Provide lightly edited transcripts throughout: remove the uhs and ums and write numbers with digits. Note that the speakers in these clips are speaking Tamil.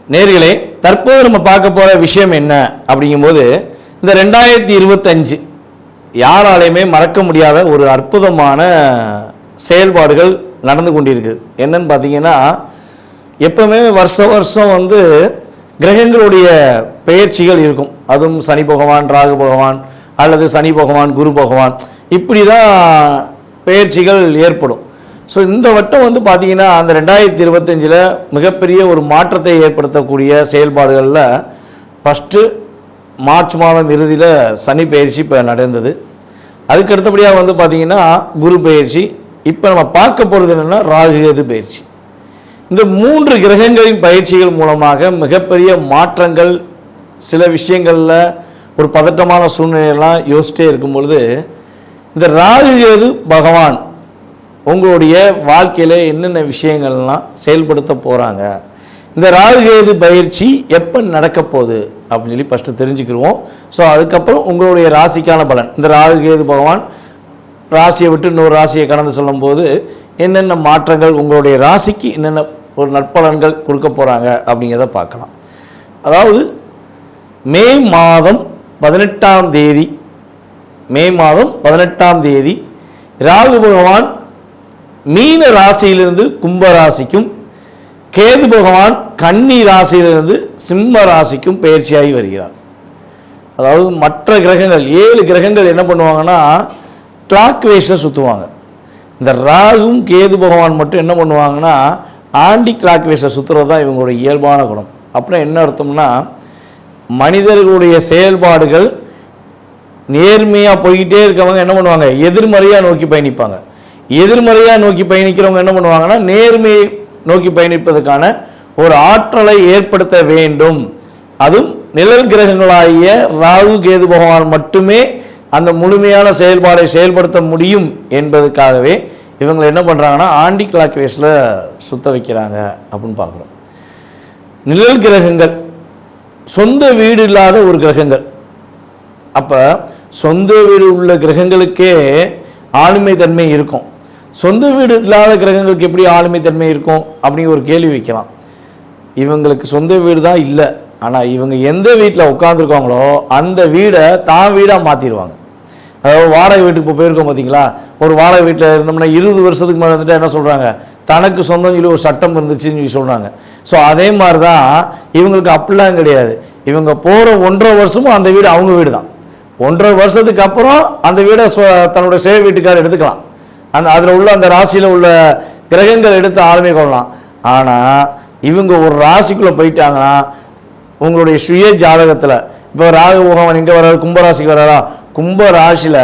நேர்களே, தற்போது நம்ம பார்க்க போகிற விஷயம் என்ன அப்படிங்கும்போது, இந்த 2025 யாராலையுமே மறக்க முடியாத ஒரு அற்புதமான செயல்பாடுகள் நடந்து கொண்டிருக்குது. என்னன்னு பார்த்தீங்கன்னா, எப்பவுமே வருஷம் கிரகங்களுடைய பெயர்ச்சிகள் இருக்கும். அதுவும் சனி பகவான், ராகு பகவான், அல்லது சனி பகவான், குரு பகவான், இப்படி தான் பெயர்ச்சிகள் ஏற்படும். ஸோ இந்த வட்டம் பார்த்தீங்கன்னா, அந்த 2025 மிகப்பெரிய ஒரு மாற்றத்தை ஏற்படுத்தக்கூடிய செயல்பாடுகளில் ஃபஸ்ட்டு மார்ச் மாதம் இறுதியில் சனி பயிற்சி இப்போ நடந்தது. அதுக்கு அடுத்தபடியாக பார்த்தீங்கன்னா குரு பயிற்சி. இப்போ நம்ம பார்க்க போகிறது என்னென்னா ராகு கேது பயிற்சி. இந்த 3 கிரகங்களின் பயிற்சிகள் மூலமாக மிகப்பெரிய மாற்றங்கள், சில விஷயங்களில் ஒரு பதட்டமான சூழ்நிலையெல்லாம் யோசிச்சிட்டே இருக்கும் பொழுது, இந்த ராகு கேது பகவான் உங்களுடைய வாழ்க்கையில் என்னென்ன விஷயங்கள்லாம் செயல்படுத்த போகிறாங்க, இந்த ராகு கேது பயிற்சி எப்போ நடக்க போகுது அப்படின்னு சொல்லி ஃபஸ்ட்டு தெரிஞ்சுக்கிடுவோம். ஸோ அதுக்கப்புறம் உங்களுடைய ராசிக்கான பலன், இந்த ராகு கேது பகவான் ராசியை விட்டு இன்னொரு ராசியை கடந்து சொல்லும்போது என்னென்ன மாற்றங்கள், உங்களுடைய ராசிக்கு என்னென்ன ஒரு நற்பலன்கள் கொடுக்க போகிறாங்க அப்படிங்கிறத பார்க்கலாம். அதாவது மே மாதம் 18ஆம் தேதி ராகு பகவான் மீன ராசியிலிருந்து கும்ப ராசிக்கும், கேது பகவான் கன்னி ராசியிலிருந்து சிம்ம ராசிக்கும் பயிற்சியாகி வருகிறார். அதாவது மற்ற கிரகங்கள் 7 கிரகங்கள் என்ன பண்ணுவாங்கன்னா கிளாக் வைஸில் சுற்றுவாங்க. இந்த ராகும் கேது பகவான் மட்டும் என்ன பண்ணுவாங்கன்னா ஆண்டி கிளாக் வைஸில் சுற்றுறது தான் இவங்களுடைய இயல்பான குணம். அப்புறம் என்ன அர்த்தம்னா, மனிதர்களுடைய செயல்பாடுகள் நேர்மையாக போய்கிட்டே இருக்கவங்க என்ன பண்ணுவாங்க, எதிர்மறையாக நோக்கி பயணிப்பாங்க. எதிர்மறையாக நோக்கி பயணிக்கிறவங்க என்ன பண்ணுவாங்கன்னா நேர்மையை நோக்கி பயணிப்பதற்கான ஒரு ஆற்றலை ஏற்படுத்த வேண்டும். அதுவும் நிழல் கிரகங்களாகிய ராகு கேது பகவான் மட்டுமே அந்த முழுமையான செயல்பாடை செயல்படுத்த முடியும் என்பதற்காகவே இவங்க என்ன பண்ணுறாங்கன்னா ஆண்டி கிளாக் வைஸில் சுத்த வைக்கிறாங்க அப்படின்னு பார்க்குறோம். நிழல் கிரகங்கள் சொந்த வீடு இல்லாத ஒரு கிரகங்கள். அப்போ சொந்த வீடு உள்ள கிரகங்களுக்கே ஆளுமை தன்மை இருக்கும். சொந்த வீடு இல்லாத கிரகங்களுக்கு எப்படி ஆளுமை தன்மை இருக்கும் அப்படிங்கிற ஒரு கேள்வி வைக்கலாம். இவங்களுக்கு சொந்த வீடு தான் இல்லை, ஆனால் இவங்க எந்த வீட்டில் உட்காந்துருக்காங்களோ அந்த வீடை தான் வீடாக மாற்றிடுவாங்க. அதாவது வாடகை வீட்டுக்கு இப்போ போயிருக்கோம் பார்த்தீங்களா, ஒரு வாடகை வீட்டில் இருந்தோம்னா 20 வருஷத்துக்கு மேலே இருந்துட்டு என்ன சொல்கிறாங்க, தனக்கு சொந்தம் சொல்லி ஒரு சட்டம் இருந்துச்சுன்னு சொல்லி சொல்கிறாங்க. ஸோ அதே மாதிரி தான் இவங்களுக்கு அப்படிலாம் கிடையாது. இவங்க போகிற 1.5 வருஷமும் அந்த வீடு அவங்க வீடு தான். 1.5 வருஷத்துக்கு அப்புறம் அந்த வீடை தன்னோட சேவை வீட்டுக்காரர் எடுத்துக்கலாம். அதில் உள்ள அந்த ராசியில் உள்ள கிரகங்கள் எடுத்து ஆளுமை கொள்ளலாம். ஆனால் இவங்க ஒரு ராசிக்குள்ளே போயிட்டாங்கன்னா உங்களுடைய சுய ஜாதகத்தில் இப்போ ராகு பகவான் எங்கே வர்றாரு, கும்பராசிக்கு வர்றாரா, கும்ப ராசியில்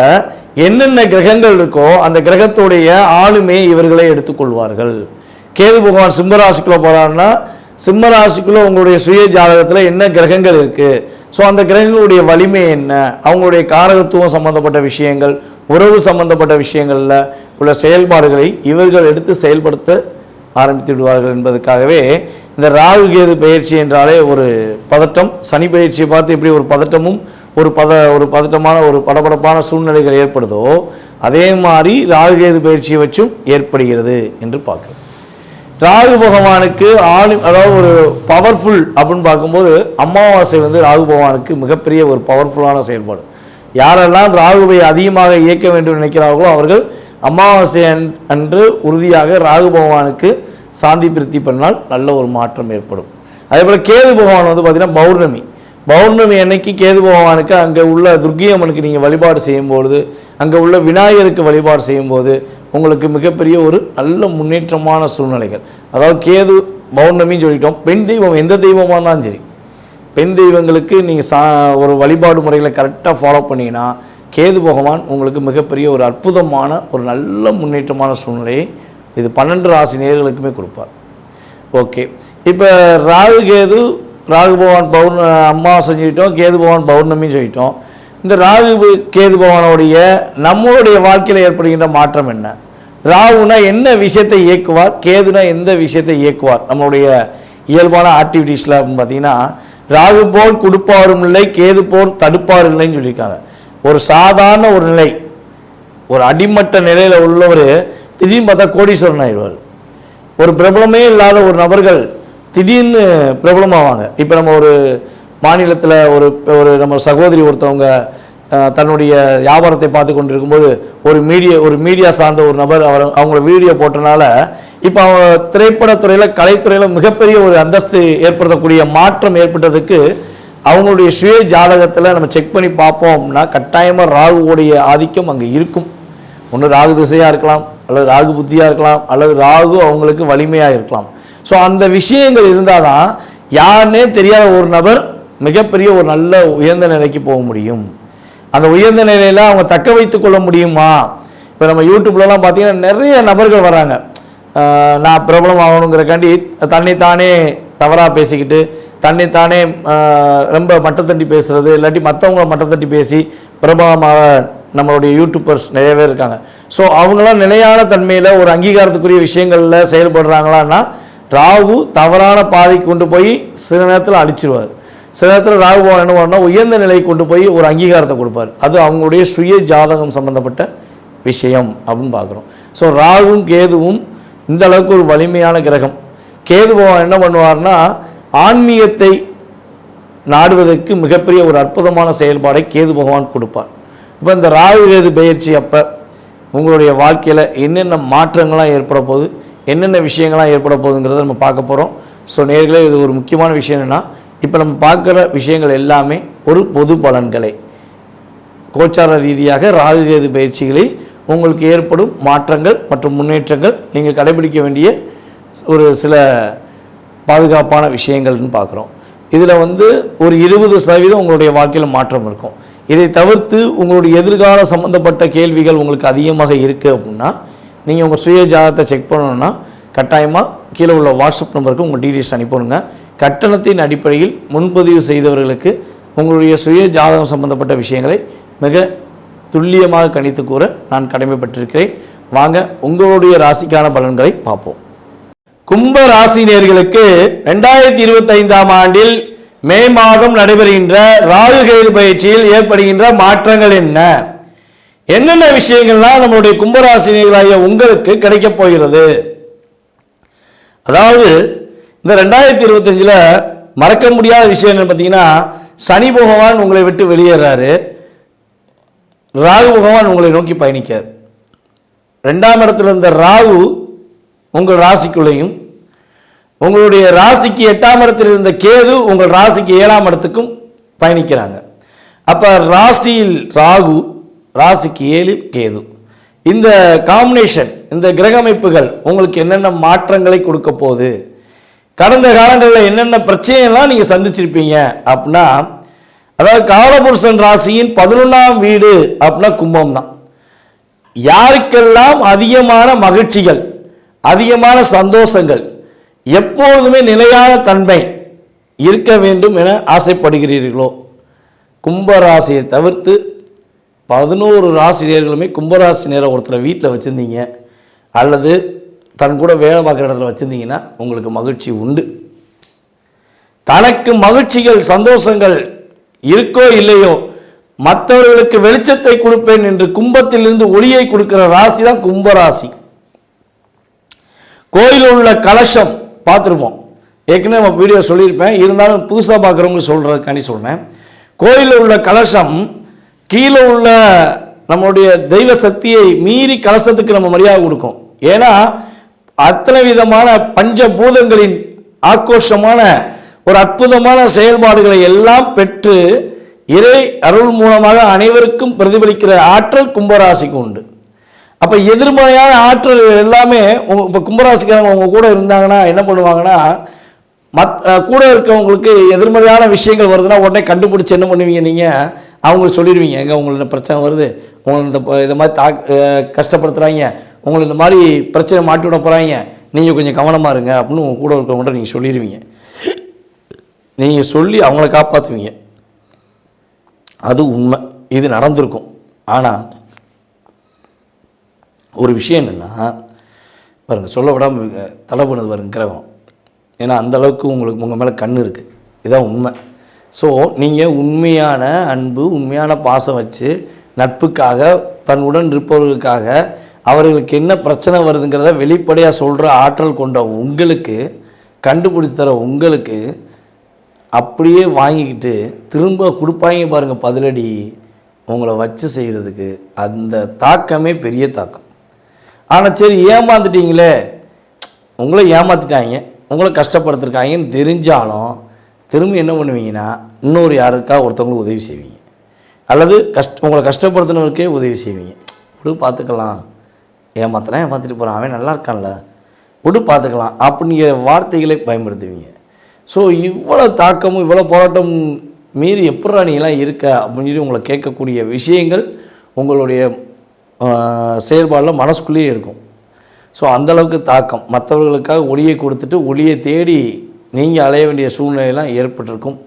என்னென்ன கிரகங்கள் இருக்கோ அந்த கிரகத்துடைய ஆளுமையை இவர்களே எடுத்துக்கொள்வார்கள். கேது பகவான் சிம்மராசிக்குள்ளே போகிறாருன்னா சிம்மராசிக்குள்ளே உங்களுடைய சுய ஜாதகத்தில் என்ன கிரகங்கள் இருக்குது, ஸோ அந்த கிரகங்களுடைய வலிமை என்ன, அவங்களுடைய காரகத்துவம் சம்பந்தப்பட்ட விஷயங்கள், உறவு சம்பந்தப்பட்ட விஷயங்களில் உள்ள செயல்பாடுகளை இவர்கள் எடுத்து செயல்படுத்த ஆரம்பித்து விடுவார்கள் என்பதற்காகவே இந்த ராகு கேது பயிற்சி என்றாலே ஒரு பதட்டம். சனி பயிற்சியை பார்த்து எப்படி ஒரு பதட்டமும் ஒரு பதட்டமான ஒரு படபடப்பான சூழ்நிலைகள் ஏற்படுதோ அதே மாதிரி ராகு கேது பயிற்சியை வச்சும் ஏற்படுகிறது என்று பார்க்குறோம். ராகு பகவானுக்கு அதாவது ஒரு பவர்ஃபுல் அப்படின்னு பார்க்கும்போது அமாவாசை ராகு பகவானுக்கு மிகப்பெரிய ஒரு பவர்ஃபுல்லான செயல்பாடு. யாரெல்லாம் ராகுவை அதிகமாக இயக்க வேண்டும் நினைக்கிறார்களோ அவர்கள் அமாவாசை அன்று உறுதியாக ராகு பகவானுக்கு சாந்தி பிரித்தி பண்ணால் நல்ல ஒரு மாற்றம் ஏற்படும். அதே போல் கேது பகவான் பார்த்திங்கன்னா பௌர்ணமி அன்னைக்கு கேது பகவானுக்கு அங்கே உள்ள துர்க்கியம்மனுக்கு நீங்கள் வழிபாடு செய்யும்பொழுது, அங்கே உள்ள விநாயகருக்கு வழிபாடு செய்யும்போது உங்களுக்கு மிகப்பெரிய ஒரு நல்ல முன்னேற்றமான சூழ்நிலைகள். அதாவது கேது பௌர்ணமின்னு சொல்லிட்டோம். பெண் தெய்வம் எந்த தெய்வமாக இருந்தாலும் சரி, பெண் தெய்வங்களுக்கு நீங்கள் ஒரு வழிபாடு முறைகளை கரெக்டாக ஃபாலோ பண்ணிங்கன்னா கேது பகவான் உங்களுக்கு மிகப்பெரிய ஒரு அற்புதமான ஒரு நல்ல முன்னேற்றமான சூழ்நிலையை இது 12 ராசி நேயர்களுக்குமே கொடுப்பார். ஓகே, இப்போ ராகு பகவான் அமாவாசை சொல்லிட்டோம், கேது பகவான் பௌர்ணமின்னு சொல்லிட்டோம். இந்த ராகு கேது பகவானுடைய நம்மளுடைய வாழ்க்கையில் ஏற்படுகின்ற மாற்றம் என்ன, ராகுனா என்ன விஷயத்தை இயக்குவார், கேதுனா எந்த விஷயத்தை இயக்குவார் நம்மளுடைய இயல்பான ஆக்டிவிட்டீஸில் அப்படின்னு பார்த்தீங்கன்னா, ராகு போல் கொடுப்பாரும் இல்லை, கேது போல் தடுப்பாரும் இல்லைன்னு சொல்லியிருக்காங்க. ஒரு சாதாரண ஒரு நிலை, ஒரு அடிமட்ட நிலையில் உள்ளவர் திடீர்னு பார்த்தா கோடீஸ்வரன் ஆயிடுவார். ஒரு பிரபலமே இல்லாத ஒரு நபர்கள் திடீர்னு பிரபலமாவாங்க. இப்போ நம்ம ஒரு மாநிலத்தில் ஒரு ஒரு நம்ம சகோதரி ஒருத்தவங்க தன்னுடைய வியாபாரத்தை பார்த்து கொண்டிருக்கும்போது ஒரு மீடியா சார்ந்த ஒரு நபர் அவங்கள வீடியோ போட்டனால இப்போ அவங்க திரைப்படத்துறையில் கலைத்துறையில் மிகப்பெரிய ஒரு அந்தஸ்து ஏற்படுத்தக்கூடிய மாற்றம் ஏற்பட்டதுக்கு அவங்களுடைய சுய ஜாதகத்தில் நம்ம செக் பண்ணி பார்ப்போம் அப்படின்னா கட்டாயமாக ராகுவோடைய ஆதிக்கம் அங்கே இருக்கும். ஒன்று ராகு திசையாக இருக்கலாம், அல்லது ராகு புத்தியாக இருக்கலாம், அல்லது ராகு அவங்களுக்கு வலிமையாக இருக்கலாம். ஸோ அந்த விஷயங்கள் இருந்தால் தான் யாருன்னே தெரியாத ஒரு நபர் மிகப்பெரிய ஒரு நல்ல உயர்ந்த நிலைக்கு போக முடியும். அந்த உயர்ந்த நிலையில் அவங்க தக்க வைத்து கொள்ள முடியுமா? இப்போ நம்ம யூடியூப்லலாம் பார்த்தீங்கன்னா நிறைய நபர்கள் வராங்க, நான் பிரபலம் ஆகணுங்கிறக்காண்டி தன்னைத்தானே தவறாக பேசிக்கிட்டு தன்னைத்தானே ரொம்ப மட்டத்தட்டி பேசுகிறது, இல்லாட்டி மற்றவங்கள மட்டத்தட்டி பேசி பிரபலமாக நம்மளுடைய யூடியூபர்ஸ் நிறைய பேர் இருக்காங்க. ஸோ அவங்களாம் நிலையான தன்மையில் ஒரு அங்கீகாரத்துக்குரிய விஷயங்களில் செயல்படுறாங்களான்னா ராகு தவறான பாதைக்கு கொண்டு போய் சில நேரத்தில் அழிச்சிருவார். சில நேரத்தில் ராகு பகவான் என்ன பண்ணால் உயர்ந்த நிலையை கொண்டு போய் ஒரு அங்கீகாரத்தை கொடுப்பார். அது அவங்களுடைய சுய ஜாதகம் சம்பந்தப்பட்ட விஷயம் அப்படின்னு பார்க்குறோம். ஸோ ராகுவும் கேதுவும் இந்த அளவுக்கு ஒரு வலிமையான கிரகம். கேது பகவான் என்ன பண்ணுவார்னா ஆன்மீகத்தை நாடுவதற்கு மிகப்பெரிய ஒரு அற்புதமான செயல்பாடை கேது பகவான் கொடுப்பார். இப்போ இந்த ராகு கேது பயிற்சி அப்போ உங்களுடைய வாழ்க்கையில் என்னென்ன மாற்றங்கள்லாம் ஏற்பட போகுது, என்னென்ன விஷயங்கள்லாம் ஏற்பட போகுதுங்கிறத நம்ம பார்க்க போகிறோம். ஸோ நேர்களே, இது ஒரு முக்கியமான விஷயம் என்னென்னா, இப்போ நம்ம பார்க்குற விஷயங்கள் எல்லாமே ஒரு பொது பலன்களை கோச்சார ரீதியாக ராகு கேது பயிற்சிகளில் உங்களுக்கு ஏற்படும் மாற்றங்கள் மற்றும் முன்னேற்றங்கள் நீங்கள் கடைபிடிக்க வேண்டிய ஒரு சில பாதுகாப்பான விஷயங்கள்னு பார்க்குறோம். இதில் ஒரு 20% உங்களுடைய வாழ்க்கையில் மாற்றம் இருக்கும். இதை தவிர்த்து உங்களுடைய எதிர்கால சம்மந்தப்பட்ட கேள்விகள் உங்களுக்கு அதிகமாக இருக்குது அப்படின்னா நீங்கள் உங்கள் சுய ஜாதகத்தை செக் பண்ணணுன்னா கட்டாயமாக கீழே உள்ள வாட்ஸ்அப் நம்பருக்கு உங்கள் டீட்டெயில்ஸ் அனுப்பணுங்க. கட்டணத்தின் அடிப்படையில் முன்பதிவு செய்தவர்களுக்கு உங்களுடைய சுய ஜாதகம் சம்பந்தப்பட்ட விஷயங்களை மிக துல்லியமாக கணித்து கூற நான் கடமைப்பட்டிருக்கிறேன். வாங்க உங்களுடைய ராசிக்கான பலன்களை பார்ப்போம். கும்ப ராசி நேயர்களுக்கு 2025ஆம் ஆண்டில் மே மாதம் நடைபெறுகின்ற ராகு கேது பயிற்சியில் ஏற்படுகின்ற மாற்றங்கள் என்னென்ன விஷயங்கள்லாம் நம்மளுடைய கும்பராசி நேயர்களாகிய உங்களுக்கு கிடைக்கப் போகிறது. அதாவது இந்த 2025 மறக்க முடியாத விஷயம் என்ன பார்த்தீங்கன்னா, சனி பகவான் உங்களை விட்டு வெளியேறாரு, ராகு பகவான் உங்களை நோக்கி பயணிக்கார். 2ஆம் இடத்துல இருந்த ராகு உங்கள் ராசிக்குள்ளேயும், உங்களுடைய ராசிக்கு 8ஆம் இடத்தில் இருந்த கேது உங்கள் ராசிக்கு 7ஆம் இடத்துக்கும் பயணிக்கிறாங்க. அப்போ ராசியில் ராகு, ராசிக்கு 7இல் கேது, இந்த காம்பினேஷன், இந்த கிரக அமைப்புகள் உங்களுக்கு என்னென்ன மாற்றங்களை கொடுக்க போகுது, கடந்த காலங்களில் என்னென்ன பிரச்சனைலாம் நீங்கள் சந்திச்சிருப்பீங்க அப்படின்னா, அதாவது காலபுருஷன் ராசியின் 11ஆம் வீடு அப்படின்னா கும்பம் தான். யாருக்கெல்லாம் அதிகமான மகிழ்ச்சிகள், அதிகமான சந்தோஷங்கள், எப்பொழுதுமே நிலையான தன்மை இருக்க வேண்டும் என ஆசைப்படுகிறீர்களோ, கும்பராசியை தவிர்த்து 11 ராசினியர்களுமே கும்பராசினியரை ஒருத்தரை வீட்டில் வச்சுருந்தீங்க அல்லது தன் கூட வேலை பார்க்குற இடத்துல வச்சுருந்தீங்கன்னா உங்களுக்கு மகிழ்ச்சி உண்டு. தனக்கு மகிழ்ச்சிகள் சந்தோஷங்கள் இருக்கோ இல்லையோ மற்றவர்களுக்கு வெளிச்சத்தை கொடுப்பேன் என்று கும்பத்திலிருந்து ஒளியை கொடுக்கிற ராசி தான் கும்பராசி. கோயிலில் உள்ள கலசம் பார்த்துருப்போம், ஏற்கனவே நம்ம வீடியோ சொல்லியிருப்பேன், இருந்தாலும் புதுசாக பார்க்குறவங்க சொல்கிறதுக்காண்டி சொல்கிறேன். கோயிலில் உள்ள கலசம் கீழே உள்ள நம்மளுடைய தெய்வ சக்தியை மீறி கலசத்துக்கு நம்ம மரியாதை கொடுக்கும். ஏன்னா அத்தனை விதமான பஞ்சபூதங்களின் ஆக்ரோஷமான ஒரு அற்புதமான செயல்பாடுகளை எல்லாம் பெற்று இறை அருள் மூலமாக அனைவருக்கும் பிரதிபலிக்கிற ஆற்றல் கும்பராசிக்கு உண்டு. அப்போ எதிர்மறையான ஆற்றல் எல்லாமே இப்போ கும்பராசிக்காரங்க உங்க கூட இருந்தாங்கன்னா என்ன பண்ணுவாங்கன்னா, கூட இருக்கவங்களுக்கு எதிர்மறையான விஷயங்கள் வருதுன்னா உடனே கண்டுபிடிச்சி என்ன பண்ணுவீங்க, நீங்கள் அவங்களுக்கு சொல்லிடுவீங்க, எங்கே உங்களுக்கு பிரச்சனை வருது, உங்களை இந்த மாதிரி கஷ்டப்படுத்துகிறாங்க, உங்களை இந்த மாதிரி பிரச்சனை மாட்டி விட போகிறாங்க, நீங்கள் கொஞ்சம் கவனமாக இருங்க அப்படின்னு உங்கள் கூட இருக்கிறவங்கள்ட்ட நீங்கள் சொல்லிடுவீங்க. நீங்கள் சொல்லி அவங்கள காப்பாற்றுவீங்க. அது உண்மை, இது நடந்திருக்கும். ஆனால் ஒரு விஷயம் என்னென்னா பாருங்கள், சொல்ல விடாமல் தலை பண்ணது பாருங்க கிரகம். ஏன்னா அந்தளவுக்கு உங்களுக்கு உங்கள் மேலே கண் இருக்குது, இதுதான் உண்மை. ஸோ நீங்கள் உண்மையான அன்பு, உண்மையான பாசம் வச்சு நட்புக்காக, தன்னுடன் இருப்பவர்களுக்காக அவர்களுக்கு என்ன பிரச்சனை வருதுங்கிறத வெளிப்படையாக சொல்கிற ஆற்றல் கொண்ட உங்களுக்கு கண்டுபிடிச்சி தர உங்களுக்கு அப்படியே வாங்கிக்கிட்டு திரும்ப கொடுப்பாங்க பாருங்கள் பதிலடி, உங்களை வச்சு செய்கிறதுக்கு அந்த தாக்கமே பெரிய தாக்கம். ஆனால் சரி ஏமாந்துட்டீங்களே, உங்களை ஏமாற்றிட்டாங்க, உங்களை கஷ்டப்படுத்திருக்காங்கன்னு தெரிஞ்சாலும் திரும்பி என்ன பண்ணுவீங்கன்னா இன்னொரு யாருக்கா ஒருத்தவங்களுக்கு உதவி செய்வீங்க, அல்லது உங்களை கஷ்டப்படுத்தினவருக்கே உதவி செய்வீங்க. விடு பார்த்துக்கலாம், ஏமாத்திட்டு போகிறான், அவன் நல்லா இருக்கான்ல, விடு பார்த்துக்கலாம் அப்படிங்கிற வார்த்தைகளை பயன்படுத்துவீங்க. ஸோ இவ்வளோ தாக்கமும் இவ்வளோ போராட்டம் மீறி எப்படா நீங்களாம் இருக்க அப்படின்னு சொல்லி உங்களை கேட்கக்கூடிய விஷயங்கள் உங்களுடைய செயல்பாடில் மனசுக்குள்ளேயே இருக்கும். ஸோ அந்தளவுக்கு தாக்கம், மற்றவர்களுக்காக ஒளியை கொடுத்துட்டு ஒளியை தேடி நீங்கள் அலைய வேண்டிய சூழ்நிலையெல்லாம் ஏற்பட்டிருக்கும்.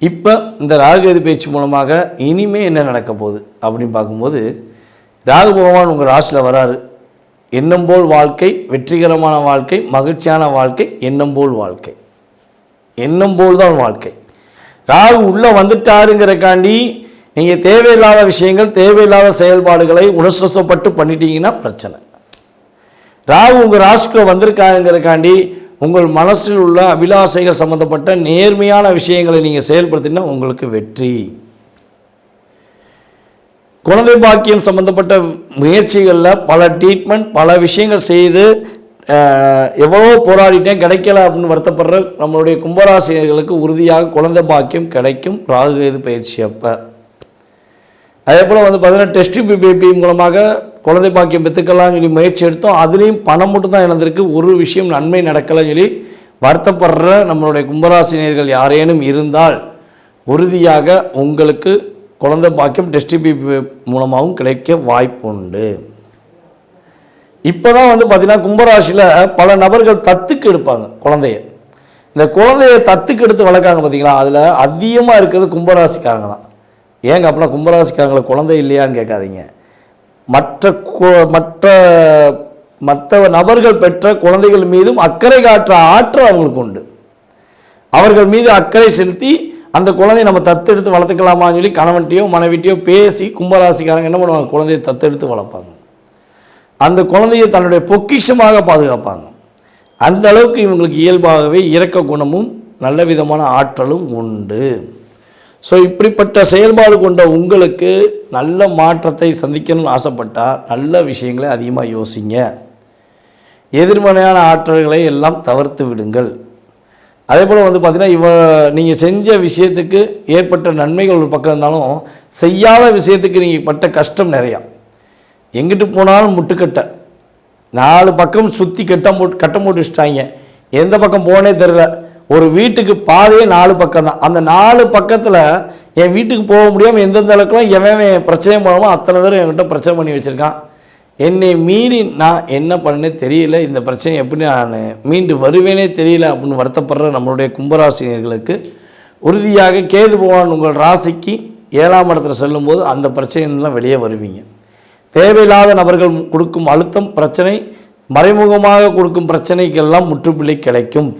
இப்போ இந்த ராகுகேது பேச்சு மூலமாக இனிமேல் என்ன நடக்க போகுது அப்படின்னு பார்க்கும்போது, ராகு பகவான் உங்கள் ராசியில் வராரு. எண்ணம் போல் வாழ்க்கை, வெற்றிகரமான வாழ்க்கை, மகிழ்ச்சியான வாழ்க்கை, எண்ணம் போல் வாழ்க்கை, எண்ணம் போல் தான் வாழ்க்கை. ராகு உள்ளே வந்துட்டாருங்கிறக்காண்டி நீங்கள் தேவையில்லாத விஷயங்கள், தேவையில்லாத செயல்பாடுகளை உணர்ச்சிப்பட்டு பண்ணிட்டீங்கன்னா பிரச்சனை. ராகு உங்கள் ராசிக்குள்ளே வந்திருக்காங்கிறக்காண்டி உங்கள் மனசில் உள்ள அபிலாசைகள் சம்மந்தப்பட்ட நேர்மையான விஷயங்களை நீங்கள் செயல்படுத்தினா உங்களுக்கு வெற்றி. குழந்தை பாக்கியம் சம்மந்தப்பட்ட முயற்சிகளில் பல ட்ரீட்மெண்ட், பல விஷயங்கள் செய்து எவ்வளோ போராடிட்டேன் கிடைக்கல அப்படின்னு வருத்தப்படுற நம்மளுடைய கும்பராசிரியர்களுக்கு உறுதியாக குழந்தை பாக்கியம் கிடைக்கும் ராகுகேது பயிற்சி அப்போ. அதே போல் பார்த்தீங்கன்னா டெஸ்டிங் பேபி மூலமாக குழந்தை பாக்கியம் பெற்றுக்கலாம்னு சொல்லி முயற்சி எடுத்தோம், அதுலேயும் பணம் மட்டும் தான் இழந்திருக்கு, ஒரு விஷயம் நன்மை நடக்கலைன்னு சொல்லி வருத்தப்படுற நம்மளுடைய கும்பராசினியர்கள் யாரேனும் இருந்தால் உறுதியாக உங்களுக்கு குழந்தை பாக்கியம் டெஸ்டிங் பேபி மூலமாகவும் கிடைக்க வாய்ப்பு உண்டு. இப்போ தான் பார்த்திங்கன்னா கும்பராசியில் பல நபர்கள் தத்துக்கு எடுப்பாங்க குழந்தைய. இந்த குழந்தைய தத்துக்கு எடுத்து வளர்க்காங்க பார்த்தீங்களா, அதில் அதிகமாக இருக்கிறது கும்பராசிக்காரங்க தான். ஏங்க அப்படின்னா கும்பராசிக்காரங்களை குழந்தை இல்லையான்னு கேட்காதீங்க. மற்ற நபர்கள் பெற்ற குழந்தைகள் மீதும் அக்கறை காட்டுற ஆற்றல் அவங்களுக்கு உண்டு. அவர்கள் மீது அக்கறை செலுத்தி அந்த குழந்தையை நம்ம தத்தெடுத்து வளர்த்துக்கலாமான்னு சொல்லி கணவன்கிட்டையோ மனைவிட்டையோ பேசி கும்பராசிக்காரங்க என்ன பண்ணுவாங்க, குழந்தையை தத்தெடுத்து வளர்ப்பாங்க. அந்த குழந்தையை தன்னுடைய பொக்கிஷமாக பாதுகாப்பாங்க. அந்த அளவுக்கு இவங்களுக்கு இயல்பாகவே இரக்க குணமும் நல்ல விதமான ஆற்றலும் உண்டு. ஸோ இப்படிப்பட்ட செயல்பாடு கொண்ட உங்களுக்கு நல்ல மாற்றத்தை சந்திக்கணும்னு ஆசைப்பட்டால் நல்ல விஷயங்களை அதிகமாக யோசிங்க. எதிர்மறையான ஆற்றல்களை எல்லாம் தவிர்த்து விடுங்கள். அதே போல் பார்த்திங்கன்னா நீங்கள் செஞ்ச விஷயத்துக்கு ஏற்பட்ட நன்மைகள் ஒரு பக்கம் இருந்தாலும் செய்யாத விஷயத்துக்கு நீங்கள் பட்ட கஷ்டம் நிறையா. எங்கிட்டு போனாலும் முட்டுக்கட்டை, 4 பக்கம் சுற்றி கட்டம் போட்டு வச்சுட்டாங்க, எந்த பக்கம் போனே தெரியல. ஒரு வீட்டுக்கு பாதையே 4 பக்கம் தான். அந்த 4 பக்கத்தில் என் வீட்டுக்கு போக முடியாமல் எந்தெந்த அளவுக்குலாம் எவன் பிரச்சனை பண்ணாமோ அத்தனை பேர் என்கிட்ட பிரச்சனை பண்ணி வச்சுருக்கான். என்னை மீறி நான் என்ன பண்ணே தெரியல, இந்த பிரச்சனை எப்படி நான் மீண்டு வருவேனே தெரியல அப்படின்னு வருத்தப்படுற நம்மளுடைய கும்பராசினியர்களுக்கு உறுதியாக கேது பகவான் உங்கள் ராசிக்கு 7ஆம் இடத்துல செல்லும்போது அந்த பிரச்சனைலாம் வெளியே வருவீங்க. தேவையில்லாத நபர்கள் கொடுக்கும் அழுத்தம் பிரச்சனை, மறைமுகமாக கொடுக்கும் பிரச்சனைக்கெல்லாம் முற்றுப்புள்ளி கிடைக்கும்.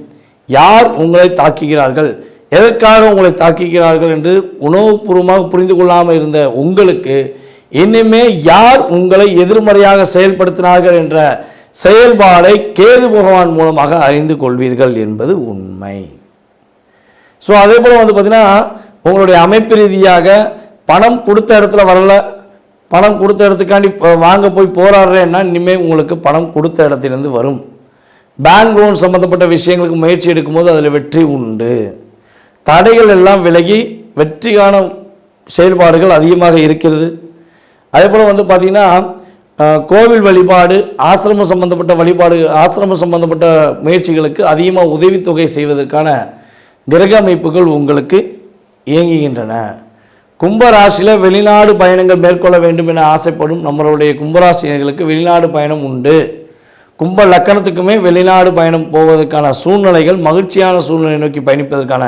யார் உங்களை தாக்குகிறார்கள், எதற்காக உங்களை தாக்குகிறார்கள் என்று உணவுபூர்வமாக புரிந்து கொள்ளாமல் இருந்த உங்களுக்கு இனிமே யார் உங்களை எதிர்மறையாக செயல்படுத்தினார்கள் என்ற செயல்பாடை கேது பகவான் மூலமாக அறிந்து கொள்வீர்கள் என்பது உண்மை. ஸோ அதே போல் பார்த்திங்கன்னா உங்களுடைய அமைப்பு ரீதியாக பணம் கொடுத்த இடத்துல வரல, பணம் கொடுத்த இடத்துக்காண்டி வாங்க போய் போராடுறேன்னா இனிமேல் உங்களுக்கு பணம் கொடுத்த இடத்துலேருந்து வரும். பேங்க் லோன் சம்மந்தப்பட்ட விஷயங்களுக்கு முயற்சி எடுக்கும்போது அதில் வெற்றி உண்டு. தடைகள் எல்லாம் விலகி வெற்றிக்கான செயல்பாடுகள் அதிகமாக இருக்கிறது. அதே போல் பார்த்திங்கன்னா கோவில் வழிபாடு, ஆசிரமம் சம்பந்தப்பட்ட வழிபாடு, ஆசிரமம் சம்பந்தப்பட்ட முயற்சிகளுக்கு அதிகமாக உதவித்தொகை செய்வதற்கான கிரக அமைப்புகள் உங்களுக்கு இயங்குகின்றன. கும்பராசியில் வெளிநாடு பயணங்கள் மேற்கொள்ள வேண்டும் என ஆசைப்படும் நம்மளுடைய கும்பராசினர்களுக்கு வெளிநாடு பயணம் உண்டு. கும்ப லக்கணத்துக்குமே வெளிநாடு பயணம் போவதற்கான சூழ்நிலைகள், மகிழ்ச்சியான சூழ்நிலை நோக்கி பயணிப்பதற்கான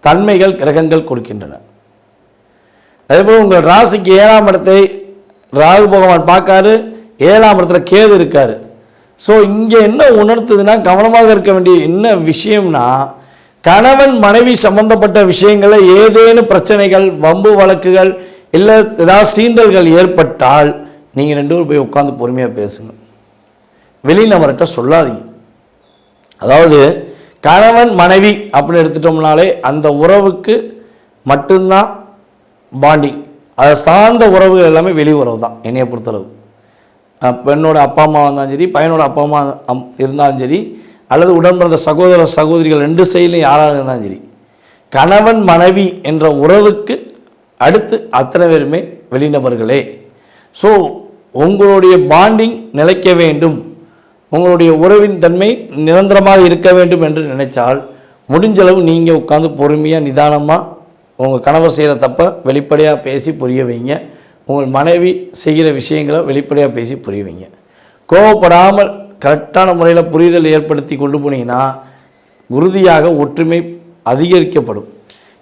தன்மைகள் கிரகங்கள் கொடுக்கின்றன. அதேபோல் உங்கள் ராசிக்கு 7ஆம் இடத்தை ராகு பகவான் பார்க்காரு, 7ஆம் இடத்துல கேது இருக்கார். ஸோ இங்கே என்ன உணர்த்துதுன்னா, கவனமாக இருக்க வேண்டிய என்ன விஷயம்னா, கணவன் மனைவி சம்பந்தப்பட்ட விஷயங்களில் ஏதேனும் பிரச்சனைகள், வம்பு வழக்குகள், இல்லை ஏதாவது சீண்டல்கள் ஏற்பட்டால் நீங்கள் 2 பேரும் போய் உட்காந்து பொறுமையாக பேசுங்க. வெளிநபர்கிட்ட சொல்லாதீங்க. அதாவது கணவன் மனைவி அப்படின்னு எடுத்துட்டோம்னாலே அந்த உறவுக்கு மட்டும்தான் பாண்டிங். அதை சார்ந்த உறவுகள் எல்லாமே வெளி உறவு தான் என்னையை பொறுத்தளவு. பெண்ணோட அப்பா அம்மா இருந்தாலும் சரி, பையனோட அப்பா அம்மா இருந்தாலும் சரி, அல்லது உடன் பிறந்த சகோதர சகோதரிகள் 2 சைட்லையும் யாராக இருந்தாலும் சரி, கணவன் மனைவி என்ற உறவுக்கு அடுத்து அத்தனை பேருமே வெளிநபர்களே. ஸோ உங்களுடைய பாண்டிங் நிலைக்க வேண்டும், உங்களுடைய உறவின் தன்மை நிரந்தரமாக இருக்க வேண்டும் என்று நினைச்சால் முடிஞ்சளவு நீங்கள் உட்காந்து பொறுமையாக நிதானமாக உங்கள் கணவர் செய்கிற தப்பை வெளிப்படையாக பேசி புரிய வைங்க. உங்கள் மனைவி செய்கிற விஷயங்களை வெளிப்படையாக பேசி புரிய வைங்க. கோவப்படாமல் கரெக்டான முறையில் புரிதல் ஏற்படுத்தி கொண்டு போனீங்கன்னா உறுதியாக ஒற்றுமை அதிகரிக்கப்படும்.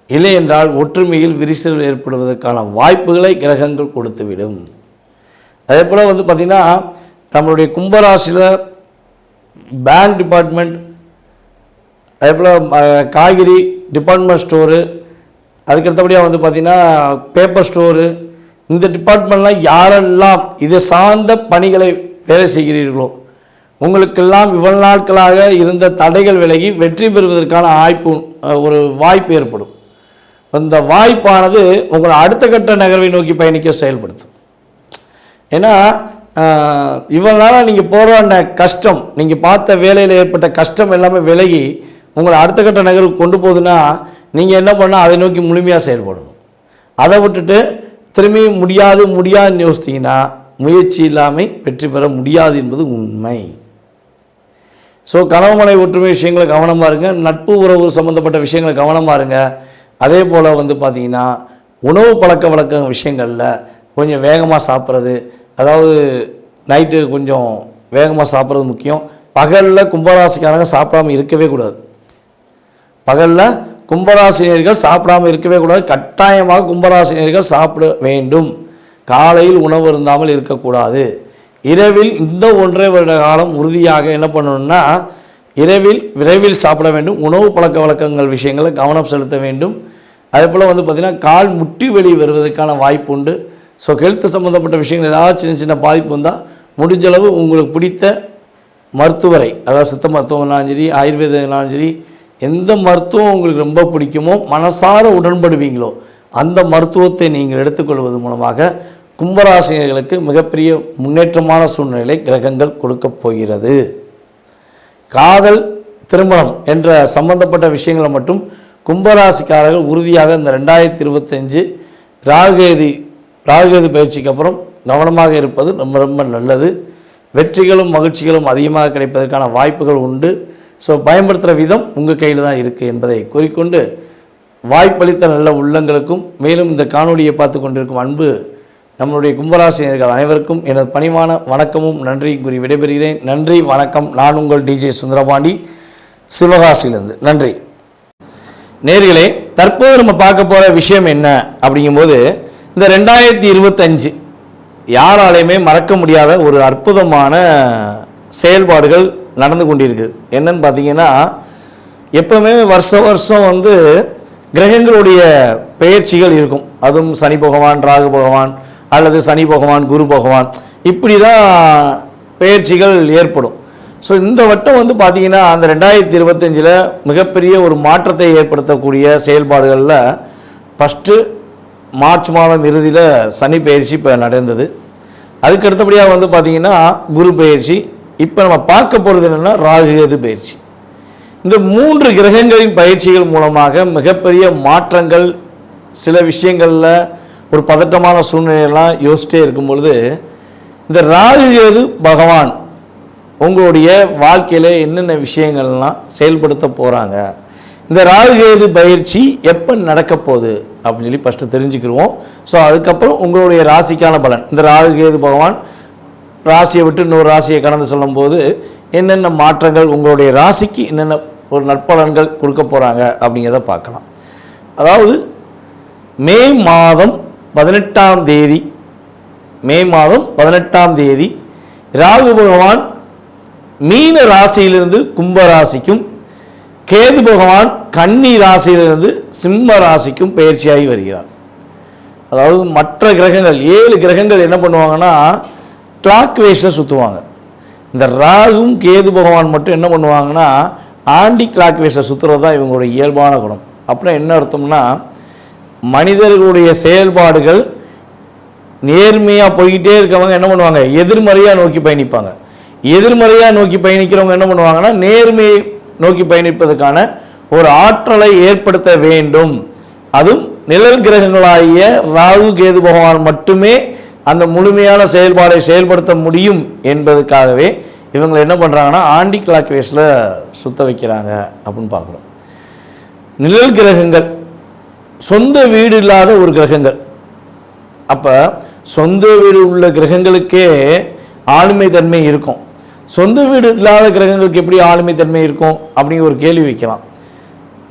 இல்லை என்றால் ஒற்றுமையில் விரிசல் ஏற்படுவதற்கான வாய்ப்புகளை கிரகங்கள் கொடுத்துவிடும். அதே போல் பார்த்திங்கன்னா நம்மளுடைய கும்பராசியில் பேங்க் டிபார்ட்மெண்ட், அதே போல் காய்கறி டிபார்ட்மெண்ட் ஸ்டோரு, அதுக்கடுத்தபடியாக பார்த்திங்கன்னா பேப்பர் ஸ்டோரு, இந்த டிபார்ட்மெண்ட்லாம் யாரெல்லாம் இதை சார்ந்த பணிகளை வேலை செய்கிறீர்களோ உங்களுக்கெல்லாம் இவ்வளவு நாட்களாக இருந்த தடைகள் விலகி வெற்றி பெறுவதற்கான ஒரு வாய்ப்பு ஏற்படும். அந்த வாய்ப்பானது உங்களை அடுத்த கட்ட நகர்வை நோக்கி பயணிக்க செயல்படுத்தும். ஏன்னா இவ்வளவு நாளாக நீங்கள் போராடின கஷ்டம், நீங்கள் பார்த்த வேலையில் ஏற்பட்ட கஷ்டம் எல்லாமே விலகி உங்களை அடுத்த கட்ட நகர்வுக்கு கொண்டு போகுதுன்னா நீங்கள் என்ன பண்ணால் அதை நோக்கி முழுமையாக செயல்படணும். அதை விட்டுட்டு திரும்பியும் முடியாதுன்னு யோசித்தீங்கன்னா முயற்சி இல்லாமல் வெற்றி பெற முடியாது என்பது உண்மை. ஸோ கணவன் மனைவி ஒற்றுமை விஷயங்களை கவனமாக இருங்க. நட்பு உறவு சம்மந்தப்பட்ட விஷயங்களை கவனமாக இருங்க. அதே போல் பார்த்திங்கன்னா உணவு பழக்க வழக்க விஷயங்களில் கொஞ்சம் வேகமாக சாப்பிட்றது, அதாவது நைட்டு கொஞ்சம் வேகமாக சாப்பிட்றது முக்கியம். பகலில் கும்பராசிக்காரங்க சாப்பிடாமல் இருக்கவே கூடாது. பகலில் கும்பராசினியர்கள் சாப்பிடாமல் இருக்கவே கூடாது. கட்டாயமாக கும்பராசினியர்கள் சாப்பிட வேண்டும். காலையில் உணவு இருந்தாமல் இருக்கக்கூடாது. இரவில் இந்த 1.5 வருட காலம் உறுதியாக என்ன பண்ணணும்னா விரைவில் சாப்பிட வேண்டும். உணவு பழக்க வழக்கங்கள் விஷயங்களை கவனம் செலுத்த வேண்டும். அதே போல் பார்த்திங்கன்னா கால் முட்டி வெளி வருவதற்கான வாய்ப்பு உண்டு. ஸோ ஹெல்த் சம்மந்தப்பட்ட விஷயங்கள் ஏதாவது சின்ன பாதிப்பு வந்தால் முடிஞ்சளவு உங்களுக்கு பிடித்த மருத்துவரை, அதாவது சித்த மருத்துவம்னாலும் சரி, ஆயுர்வேதம்னாலும் சரி, எந்த மருத்துவம் உங்களுக்கு ரொம்ப பிடிக்குமோ மனசார உடன்படுவீங்களோ அந்த மருத்துவத்தை நீங்கள் எடுத்துக்கொள்வது மூலமாக கும்பராசினியர்களுக்கு மிகப்பெரிய முன்னேற்றமான சூழ்நிலை கிரகங்கள் கொடுக்கப் போகிறது. காதல், திருமணம் என்ற சம்பந்தப்பட்ட விஷயங்களை மட்டும் கும்பராசிக்காரர்கள் உறுதியாக இந்த 2025 ராகுகேது பயிற்சிக்கு அப்புறம் கவனமாக இருப்பது ரொம்ப ரொம்ப நல்லது. வெற்றிகளும் மகிழ்ச்சிகளும் அதிகமாக கிடைப்பதற்கான வாய்ப்புகள் உண்டு. ஸோ பயன்படுத்துகிற விதம் உங்கள் கையில் தான் இருக்குது என்பதை கூறிக்கொண்டு வாய்ப்பளித்த நல்ல உள்ளங்களுக்கும் மேலும் இந்த காணொலியை பார்த்து கொண்டிருக்கும் அன்பு நம்மளுடைய கும்பராசினியர்கள் அனைவருக்கும் எனது பணிவான வணக்கமும் நன்றியும் கூறி விடைபெறுகிறேன். நன்றி, வணக்கம். நான் உங்கள் டிஜே சுந்தரபாண்டி, சிவகாசியிலிருந்து. நன்றி நேயர்களே. தற்போது நம்ம பார்க்க போகிற விஷயம் என்ன அப்படிங்கும்போது, இந்த 2025 யாராலையுமே மறக்க முடியாத ஒரு அற்புதமான செயல்பாடுகள் நடந்து கொண்டிருக்குது. என்னன்னு பார்த்தீங்கன்னா, எப்பவுமே வருஷம் கிரகங்களுடைய பெயர்ச்சிகள் இருக்கும். அதுவும் சனி பகவான், ராகு பகவான், அல்லது சனி பகவான், குரு பகவான், இப்படி தான் பெயர்ச்சிகள் ஏற்படும். ஸோ இந்த வட்டம் பார்த்தீங்கன்னா அந்த 2025 மிகப்பெரிய ஒரு மாற்றத்தை ஏற்படுத்தக்கூடிய செயல்பாடுகளில் ஃபஸ்ட்டு மார்ச் மாதம் இறுதியில் சனி பயிற்சி இப்போ நடந்தது. அதுக்கு அடுத்தபடியாக பார்த்தீங்கன்னா குரு பயிற்சி. இப்போ நம்ம பார்க்க போகிறது என்னென்னா ராகுகேது பயிற்சி. இந்த 3 கிரகங்களின் பயிற்சிகள் மூலமாக மிகப்பெரிய மாற்றங்கள், சில விஷயங்களில் ஒரு பதட்டமான சூழ்நிலையெல்லாம் யோசிச்சிட்டே இருக்கும் பொழுது இந்த ராகுகேது பகவான் உங்களுடைய வாழ்க்கையில் என்னென்ன விஷயங்கள்லாம் செயல்படுத்த போகிறாங்க, இந்த ராகுகேது பயிற்சி எப்போ நடக்க போகுது அப்படின்னு சொல்லி ஃபஸ்ட்டு தெரிஞ்சுக்கிடுவோம். ஸோ அதுக்கப்புறம் உங்களுடைய ராசிக்கான பலன், இந்த ராகுகேது பகவான் ராசியை விட்டு இன்னொரு ராசியை கடந்து சொல்லும்போது என்னென்ன மாற்றங்கள் உங்களுடைய ராசிக்கு என்னென்ன ஒரு நற்பலன்கள் கொடுக்க போகிறாங்க அப்படிங்கிறத பார்க்கலாம். அதாவது மே மாதம் 18ஆம் தேதி ராகு பகவான் மீன ராசியிலிருந்து கும்ப ராசிக்கும், கேது பகவான் கன்னி ராசியிலிருந்து சிம்ம ராசிக்கும் பயிற்சியாகி வருகிறார். அதாவது மற்ற கிரகங்கள் 7 கிரகங்கள் என்ன பண்ணுவாங்கன்னா கிளாக் வைஸில் சுற்றுவாங்க. இந்த ராகும் கேது பகவான் மட்டும் என்ன பண்ணுவாங்கன்னா ஆன்டி கிளாக் வைஸில் சுற்றுறது தான் இவங்களுடைய இயல்பான குணம். அப்புறம் என்ன அர்த்தம்னா, மனிதர்களுடைய செயல்பாடுகள் நேர்மையாக போய்கிட்டே இருக்கவங்க என்ன பண்ணுவாங்க, எதிர்மறையாக நோக்கி பயணிப்பாங்க. எதிர்மறையாக நோக்கி பயணிக்கிறவங்க என்ன பண்ணுவாங்கன்னா, நேர்மையை நோக்கி பயணிப்பதற்கான ஒரு ஆற்றலை ஏற்படுத்த வேண்டும். அதுவும் நிழல் கிரகங்களாகிய ராகு கேது பகவான் மட்டுமே அந்த முழுமையான செயல்பாடை செயல்படுத்த முடியும் என்பதுக்காகவே இவங்க என்ன பண்ணுறாங்கன்னா ஆன்டி கிளாக் வைஸில் சுத்த வைக்கிறாங்க அப்படின்னு பார்க்குறோம். நிழல் கிரகங்கள் சொந்த வீடு இல்லாத ஒரு கிரகங்கள். அப்போ சொந்த வீடு உள்ள கிரகங்களுக்கே ஆளுமை தன்மை இருக்கும். சொந்த வீடு இல்லாத கிரகங்களுக்கு எப்படி ஆளுமை தன்மை இருக்கும் அப்படிங்கிற ஒரு கேள்வி வைக்கலாம்.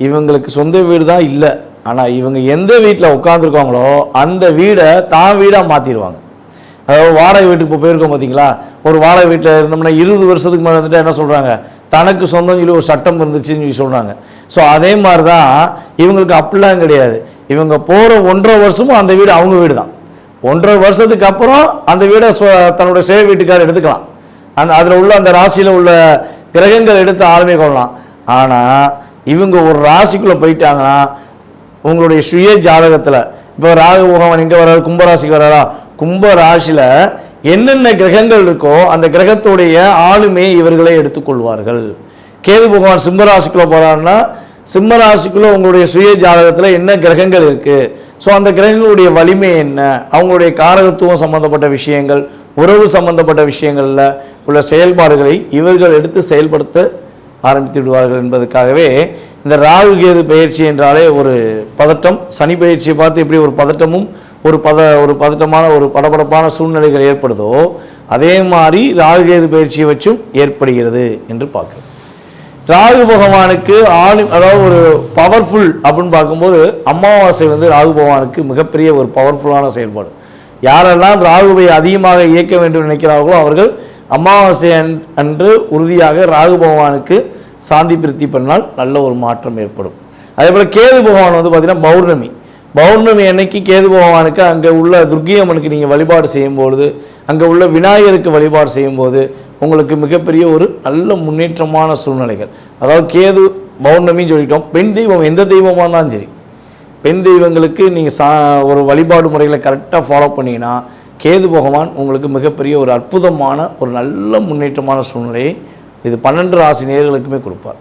இவங்களுக்கு சொந்த வீடு தான் இல்லை, ஆனால் இவங்க எந்த வீட்டில் உட்காந்துருக்காங்களோ அந்த வீடை தான் வீடாக மாற்றிடுவாங்க. அதாவது வாடகை வீட்டுக்கு இப்போ போயிருக்கோம் பார்த்தீங்களா, ஒரு வாடகை வீட்டில் இருந்தோம்னா 20 வருஷத்துக்கு மேலே வந்துட்டு என்ன சொல்கிறாங்க, தனக்கு சொந்தம் சொல்லி ஒரு சட்டம் இருந்துச்சுன்னு சொல்லி சொல்கிறாங்க. ஸோ அதே மாதிரி தான் இவங்களுக்கு அப்படிலாம் கிடையாது. இவங்க போகிற 1.5 வருஷமும் அந்த வீடு அவங்க வீடு தான். 1.5 வருஷத்துக்கு அப்புறம் அந்த வீடை தன்னோட சேவை வீட்டுக்காரர் எடுத்துக்கலாம். அதில் உள்ள அந்த ராசியில் உள்ள கிரகங்கள் எடுத்து ஆளுமை கொள்ளலாம். ஆனால் இவங்க ஒரு ராசிக்குள்ளே போயிட்டாங்கன்னா உங்களுடைய சுய ஜாதகத்தில் இப்போ ராகு பகவான் எங்கே வர்றாரு, கும்பராசிக்கு வர்றாரா, கும்ப ராசியில் என்னென்ன கிரகங்கள் இருக்கோ அந்த கிரகத்துடைய ஆளுமையை இவர்களே எடுத்துக்கொள்வார்கள். கேது பகவான் சிம்மராசிக்குள்ளே போகிறாருன்னா சிம்மராசிக்குள்ளே உங்களுடைய சுய ஜாதகத்தில் என்ன கிரகங்கள் இருக்குது, ஸோ அந்த கிரகங்களுடைய வலிமை என்ன, அவங்களுடைய காரகத்துவம் சம்பந்தப்பட்ட விஷயங்கள், உறவு சம்பந்தப்பட்ட விஷயங்களில் உள்ள செயல்பாடுகளை இவர்கள் எடுத்து செயல்படுத்த ஆரம்பித்து விடுவார்கள் என்பதற்காகவே இந்த ராகு கேது பயிற்சி என்றாலே ஒரு பதட்டம். சனி பயிற்சியை பார்த்து எப்படி ஒரு பதட்டமும் ஒரு பதட்டமான ஒரு படபடப்பான சூழ்நிலைகள் ஏற்படுதோ அதே மாதிரி ராகு கேது பயிற்சியை வச்சும் ஏற்படுகிறது என்று பார்க்குறோம். ராகு பகவானுக்கு அதாவது ஒரு பவர்ஃபுல் அப்படின்னு பார்க்கும்போது அமாவாசை ராகு பகவானுக்கு மிகப்பெரிய ஒரு பவர்ஃபுல்லான செயல்பாடு. யாரெல்லாம் ராகுவை அதிகமாக இயக்க வேண்டும் நினைக்கிறார்களோ அவர்கள் அமாவாசை அன்று உறுதியாக ராகு பகவானுக்கு சாந்தி பிரித்தி பண்ணால் நல்ல ஒரு மாற்றம் ஏற்படும். அதே போல் கேது பகவான் பார்த்திங்கன்னா பௌர்ணமி அன்னைக்கு கேது பகவானுக்கு அங்கே உள்ள துர்க்கை அம்மனுக்கு நீங்கள் வழிபாடு செய்யும்பொழுது, அங்கே உள்ள விநாயகருக்கு வழிபாடு செய்யும்போது உங்களுக்கு மிகப்பெரிய ஒரு நல்ல முன்னேற்றமான சூழ்நிலைகள். அதாவது கேது பௌர்ணமின்னு சொல்லிட்டோம். பெண் தெய்வம் எந்த தெய்வமாக இருந்தாலும் சரி, பெண் தெய்வங்களுக்கு நீங்கள் ஒரு வழிபாடு முறைகளை கரெக்டாக ஃபாலோ பண்ணிங்கன்னா கேது பகவான் உங்களுக்கு மிகப்பெரிய ஒரு அற்புதமான ஒரு நல்ல முன்னேற்றமான சூழ்நிலையை இது 12 ராசி நேயர்களுக்குமே கொடுப்பார்.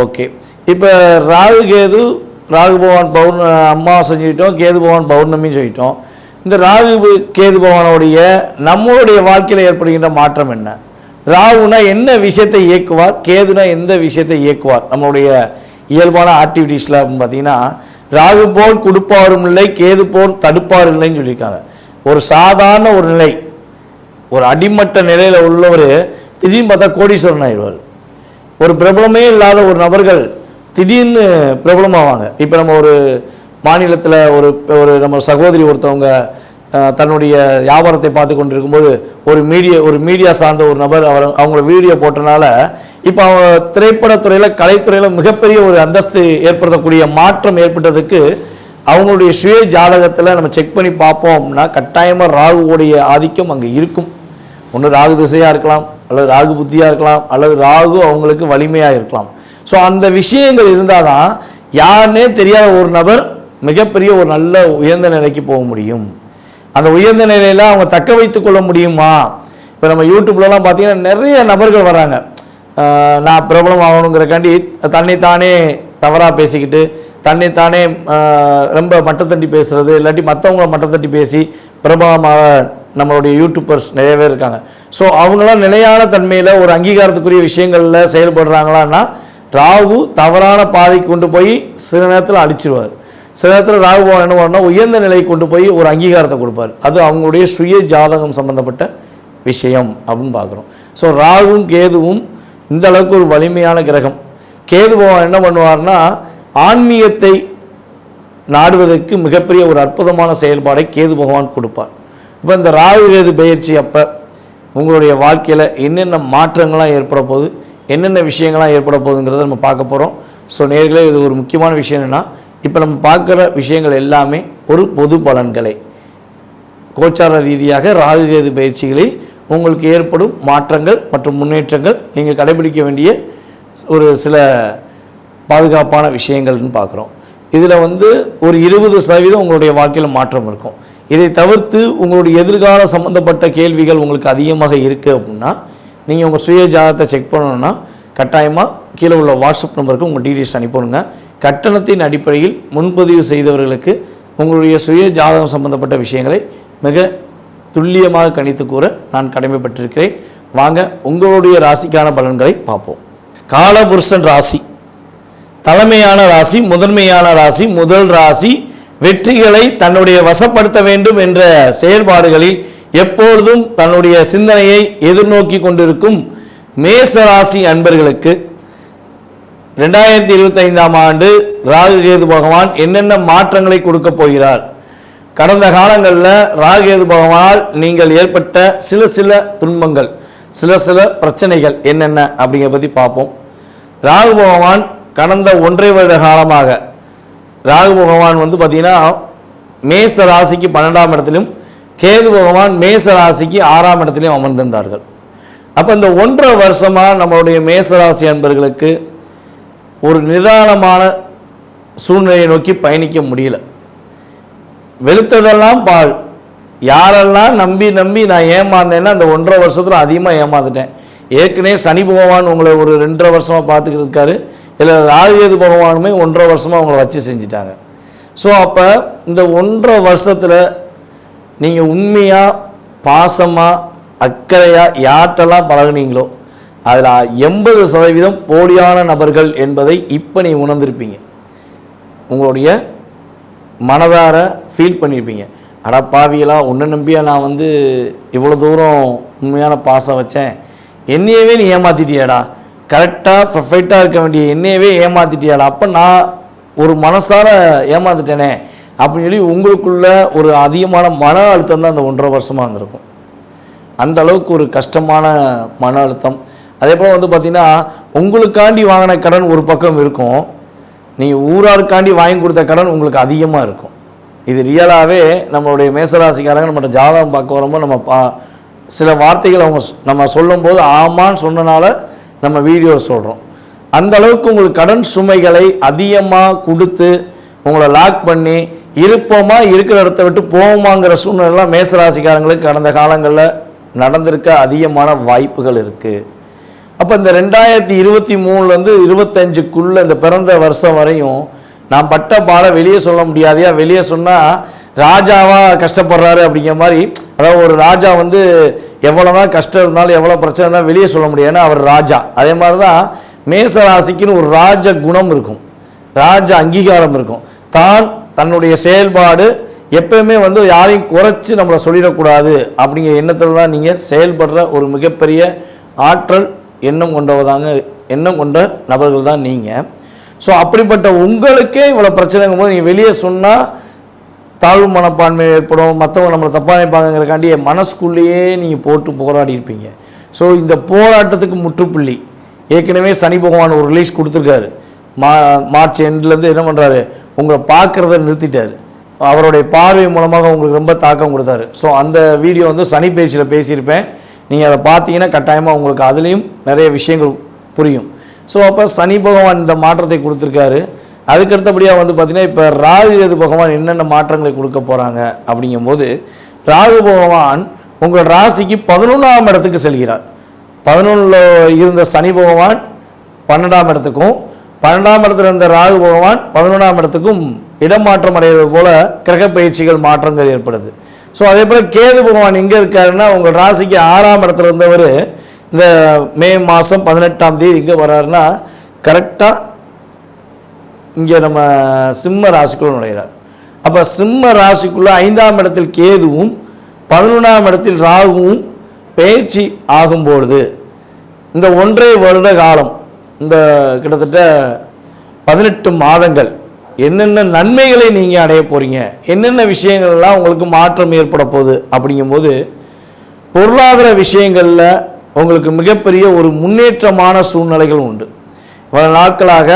ஓகே, இப்போ ராகு பகவான் அமாவாசை சொல்லிட்டோம், கேது பகவான் பௌர்ணமின்னு சொல்லிட்டோம். இந்த ராகு கேது பகவானுடைய நம்மளுடைய வாழ்க்கையில் ஏற்படுகின்ற மாற்றம் என்ன? ராகுனா என்ன விஷயத்தை இயக்குவார், கேதுனா எந்த விஷயத்தை இயக்குவார் நம்மளுடைய இயல்பான ஆக்டிவிட்டீஸில் அப்படின்னு பார்த்தீங்கன்னா, ராகு போல் கொடுப்பாரும் இல்லை, கேது போல் தடுப்பாரும் இல்லைன்னு சொல்லியிருக்காங்க. ஒரு சாதாரண ஒரு நிலை, ஒரு அடிமட்ட நிலையில் உள்ளவர் திடீர்னு பார்த்தா கோடீஸ்வரன் ஆயிடுவார். ஒரு பிரபலமே இல்லாத ஒரு நபர்கள் திடீர்னு பிரபலமாவாங்க. இப்போ நம்ம ஒரு மாநிலத்தில் ஒரு நம்ம சகோதரி ஒருத்தவங்க தன்னுடைய வியாபாரத்தை பார்த்து கொண்டு இருக்கும்போது ஒரு மீடியா சார்ந்த ஒரு நபர் அவங்கள வீடியோ போட்டனால இப்போ அவங்க திரைப்படத்துறையில் கலைத்துறையில் மிகப்பெரிய ஒரு அந்தஸ்து ஏற்படுத்தக்கூடிய மாற்றம் ஏற்பட்டதுக்கு அவங்களுடைய சுய ஜாதகத்தில் நம்ம செக் பண்ணி பார்ப்போம் அப்படின்னா கட்டாயமாக ராகுவோடைய ஆதிக்கம் அங்கே இருக்கும். ஒன்று ராகு திசையாக இருக்கலாம், அல்லது ராகு புத்தியாக இருக்கலாம், அல்லது ராகு அவங்களுக்கு வலிமையாக இருக்கலாம். ஸோ அந்த விஷயங்கள் இருந்தால் தான் யாருன்னே தெரியாத ஒரு நபர் மிகப்பெரிய ஒரு நல்ல உயர்ந்த நிலைக்கு போக முடியும். அந்த உயர்ந்த நிலையில் அவங்க தக்க வைத்து கொள்ள முடியுமா? இப்போ நம்ம யூடியூப்லலாம் பார்த்தீங்கன்னா நிறைய நபர்கள் வராங்க, நான் பிரபலம் ஆகணுங்கிறக்காண்டி தன்னைத்தானே தவறாக பேசிக்கிட்டு தன்னைத்தானே ரொம்ப மட்டத்தட்டி பேசுகிறது, இல்லாட்டி மற்றவங்கள மட்டத்தட்டி பேசி பிரபலமாக நம்மளுடைய யூடியூபர்ஸ் நிறைய பேர் இருக்காங்க. ஸோ அவங்களாம் நிலையான தன்மையில் ஒரு அங்கீகாரத்துக்குரிய விஷயங்களில் செயல்படுறாங்களான்னா ராகு தவறான பாதைக்கு கொண்டு போய் சில நேரத்தில் அழிச்சிடுவார். சில நேரத்தில் ராகு பகவான் என்ன பண்ணால் உயர்ந்த நிலையை கொண்டு போய் ஒரு அங்கீகாரத்தை கொடுப்பார். அது அவங்களுடைய சுய ஜாதகம் சம்பந்தப்பட்ட விஷயம் அப்படின்னு பார்க்குறோம். ஸோ ராகுவும் கேதுவும் இந்த அளவுக்கு ஒரு வலிமையான கிரகம். கேது பகவான் என்ன பண்ணுவார்னா ஆன்மீகத்தை நாடுவதற்கு மிகப்பெரிய ஒரு அற்புதமான செயல்பாடை கேது பகவான் கொடுப்பார். இப்போ இந்த ராகு கேது பயிற்சி அப்போ உங்களுடைய வாழ்க்கையில் என்னென்ன மாற்றங்கள்லாம் ஏற்பட போகுது, என்னென்ன விஷயங்கள்லாம் ஏற்பட போகுதுங்கிறத நம்ம பார்க்க போகிறோம். ஸோ நேர்களே, இது ஒரு முக்கியமான விஷயம் என்னென்னா, இப்போ நம்ம பார்க்குற விஷயங்கள் எல்லாமே ஒரு பொது பலன்களை கோச்சார ரீதியாக ராகு கேது பயிற்சிகளில் உங்களுக்கு ஏற்படும் மாற்றங்கள் மற்றும் முன்னேற்றங்கள், நீங்கள் கடைபிடிக்க வேண்டிய ஒரு சில பாதுகாப்பான விஷயங்கள்னு பார்க்குறோம். இதில் ஒரு 20% உங்களுடைய வாழ்க்கையில் மாற்றம் இருக்கும். இதை தவிர்த்து உங்களுடைய எதிர்கால சம்மந்தப்பட்ட கேள்விகள் உங்களுக்கு அதிகமாக இருக்குது அப்படின்னா நீங்கள் உங்கள் சுய ஜாதகத்தை செக் பண்ணணுன்னா கட்டாயமாக கீழே உள்ள வாட்ஸ்அப் நம்பருக்கு உங்கள் டீட்டெயில்ஸ் அனுப்பணுங்க. கட்டணத்தின் அடிப்படையில் முன்பதிவு செய்தவர்களுக்கு உங்களுடைய சுய ஜாதகம் சம்பந்தப்பட்ட விஷயங்களை மிக துல்லியமாக கணித்து கூற நான் கடமைப்பட்டிருக்கிறேன். வாங்க உங்களுடைய ராசிக்கான பலன்களை பார்ப்போம். காலபுருஷன் ராசி தலைமையான ராசி, முதன்மையான ராசி, முதல் ராசி. வெற்றிகளை தன்னுடைய வசப்படுத்த வேண்டும் என்ற செயல்பாடுகளில் எப்பொழுதும் தன்னுடைய சிந்தனையை எதிர்நோக்கி கொண்டிருக்கும் மேசராசி அன்பர்களுக்கு 2025ஆம் ஆண்டு ராகு கேது பகவான் என்னென்ன மாற்றங்களை கொடுக்க போகிறார்? கடந்த காலங்களில் ராகு கேது பகவானால் நீங்கள் ஏற்பட்ட சில துன்பங்கள், சில பிரச்சனைகள் என்னென்ன அப்படிங்கிற பற்றி பார்ப்போம். ராகு பகவான் கடந்த 1.5 வருட காலமாக ராகு பகவான் பார்த்தீங்கன்னா மேச ராசிக்கு 12ஆம் இடத்திலும் கேது பகவான் மேச ராசிக்கு 6ஆம் இடத்திலும் அமர்ந்திருந்தார்கள். அப்போ இந்த 1.5 வருஷமாக நம்மளுடைய மேசராசி அன்பர்களுக்கு ஒரு நிதானமான சூழ்நிலையை நோக்கி பயணிக்க முடியல. வெளுத்ததெல்லாம் பால். யாரெல்லாம் நம்பி நான் ஏமாந்தேன்னா அந்த 1.5 வருஷத்தில் அதிகமாக ஏமாந்துட்டேன். ஏற்கனவே சனி பகவான் உங்களை ஒரு 2.5 வருஷமாக பார்த்துக்கிட்டு இருக்காரு. இதில் ராகுகேது பகவானுமே 1.5 வருஷமாக அவங்கள வச்சு செஞ்சிட்டாங்க. ஸோ அப்போ இந்த 1.5 வருஷத்தில் நீங்கள் உண்மையாக பாசமாக அக்கறையாக யார்கிட்டலாம் பழகுனீங்களோ அதில் 80% போலியான நபர்கள் என்பதை இப்போ நீ உணர்ந்திருப்பீங்க. உங்களுடைய மனதார ஃபீல் பண்ணியிருப்பீங்க. அடப்பாவியெல்லாம் உன்னை நம்பியா நான் இவ்வளோ தூரம் உண்மையான பாசம் வச்சேன், என்னையவே நீ ஏமாற்றிட்டியாடா, கரெக்டாக பர்ஃபெக்டாக இருக்க வேண்டிய என்னையவே ஏமாற்றிட்டியாடா, அப்போ நான் ஒரு மனசார ஏமாந்துட்டேனே அப்படின்னு சொல்லி உங்களுக்குள்ள ஒரு அதிகமான மன அழுத்தம் தான் அந்த 1.5 வருஷமாக இருந்திருக்கும். அந்த அளவுக்கு ஒரு கஷ்டமான மன அழுத்தம். அதே போல் பார்த்திங்கன்னா உங்களுக்காண்டி வாங்கின கடன் ஒரு பக்கம் இருக்கும், நீங்கள் ஊராருக்காண்டி வாங்கி கொடுத்த கடன் உங்களுக்கு அதிகமாக இருக்கும். இது ரியலாகவே நம்மளுடைய மேசராசிக்காரங்க நம்மகிட்ட ஜாதகம் பார்க்க வரும்போது நம்ம சில வார்த்தைகள் நம்ம சொல்லும்போது ஆமான்னு சொன்னனால நம்ம வீடியோ சொல்கிறோம். அந்த அளவுக்கு உங்களுக்கு கடன் சுமைகளை அதிகமாக கொடுத்து உங்களை லாக் பண்ணி இருப்போமா இருக்கிற இடத்த விட்டு போவோமாங்கிற சூழ்நிலைலாம் மேசராசிக்காரங்களுக்கு கடந்த காலங்களில் நடந்திருக்க அதிகமான வாய்ப்புகள் இருக்குது. அப்போ இந்த 2023 25க்குள்ளே இந்த பிறந்த வருஷம் வரையும் நான் பட்ட பாடம் வெளியே சொல்ல முடியாதையா, வெளியே சொன்னால் ராஜாவாக கஷ்டப்படுறாரு அப்படிங்கிற மாதிரி. அதாவது ஒரு ராஜா எவ்வளோ தான் கஷ்டம் இருந்தாலும் எவ்வளோ பிரச்சனை இருந்தாலும் வெளியே சொல்ல முடியாது, ஏன்னா அவர் ராஜா. அதே மாதிரி தான் மேச ராசிக்குன்னு ஒரு ராஜ குணம் இருக்கும், ராஜ அங்கீகாரம் இருக்கும். தன்னுடைய செயல்பாடு எப்பயுமே யாரையும் குறைச்சி நம்மளை சொல்லிடக்கூடாது அப்படிங்கிற எண்ணத்தில் தான் நீங்கள் செயல்படுற ஒரு மிகப்பெரிய ஆற்றல் எண்ணம் கொண்ட நபர்கள் தான் நீங்கள். ஸோ அப்படிப்பட்ட உங்களுக்கே இவ்வளோ பிரச்சனைங்கும் போது நீங்கள் வெளியே சொன்னால் தாழ்வு மனப்பான்மை ஏற்படும், மற்றவங்க நம்மளை தப்பாக நினைப்பாங்கிறக்காண்டி மனசுக்குள்ளேயே நீங்கள் போட்டு போராடி இருப்பீங்க. ஸோ இந்த போராட்டத்துக்கு முற்றுப்புள்ளி ஏற்கனவே சனி பகவான் ஒரு ரிலீஸ் கொடுத்துருக்காரு. மார்ச் எண்ட்லேருந்து என்ன பண்ணுறாரு, உங்களை பார்க்குறத நிறுத்திட்டார். அவருடைய பார்வை மூலமாக உங்களுக்கு ரொம்ப தாக்கம் கொடுத்தாரு. ஸோ அந்த வீடியோ சனி பேச்சில் பேசியிருப்பேன், நீங்கள் அதை பார்த்தீங்கன்னா கட்டாயமாக உங்களுக்கு அதுலேயும் நிறைய விஷயங்கள் புரியும். ஸோ அப்போ சனி பகவான் இந்த மாற்றத்தை கொடுத்துருக்காரு. அதுக்கடுத்தபடியாக பார்த்தீங்கன்னா இப்போ ராகு கேது பகவான் என்னென்ன மாற்றங்களை கொடுக்க போகிறாங்க அப்படிங்கும்போது, ராகு பகவான் உங்கள் ராசிக்கு 11ஆம் இடத்துக்கு செல்கிறார். 11 இருந்த சனி பகவான் 12ஆம் இடத்துக்கும், 12ஆம் இடத்துல இருந்த ராகு பகவான் 11ஆம் இடத்துக்கும் இடமாற்றம் அடைகிறது போல கிரக பயிற்சிகள் மாற்றங்கள் ஏற்படுது. ஸோ அதே போல் கேது பகவான் எங்கே இருக்காருன்னா உங்கள் ராசிக்கு 6ஆம் இடத்துல இருந்தவர் இந்த மே மாதம் 18ஆம் தேதி இங்கே வர்றாருன்னா கரெக்டாக இங்கே நம்ம சிம்ம ராசிக்குள்ளே நுழைகிறார். அப்போ சிம்ம ராசிக்குள்ளே 5ஆம் இடத்தில் கேதுவும் 11ஆம் இடத்தில் ராகுவும் பயிற்சி ஆகும்பொழுது இந்த 1.5 வருட காலம், இந்த கிட்டத்தட்ட 18 மாதங்கள் என்னென்ன நன்மைகளை நீங்கள் அடைய போகிறீங்க, என்னென்ன விஷயங்கள்லாம் உங்களுக்கு மாற்றம் ஏற்பட போகுது அப்படிங்கும்போது, பொருளாதார விஷயங்களில் உங்களுக்கு மிகப்பெரிய ஒரு முன்னேற்றமான சூழ்நிலைகள் உண்டு. பல நாட்களாக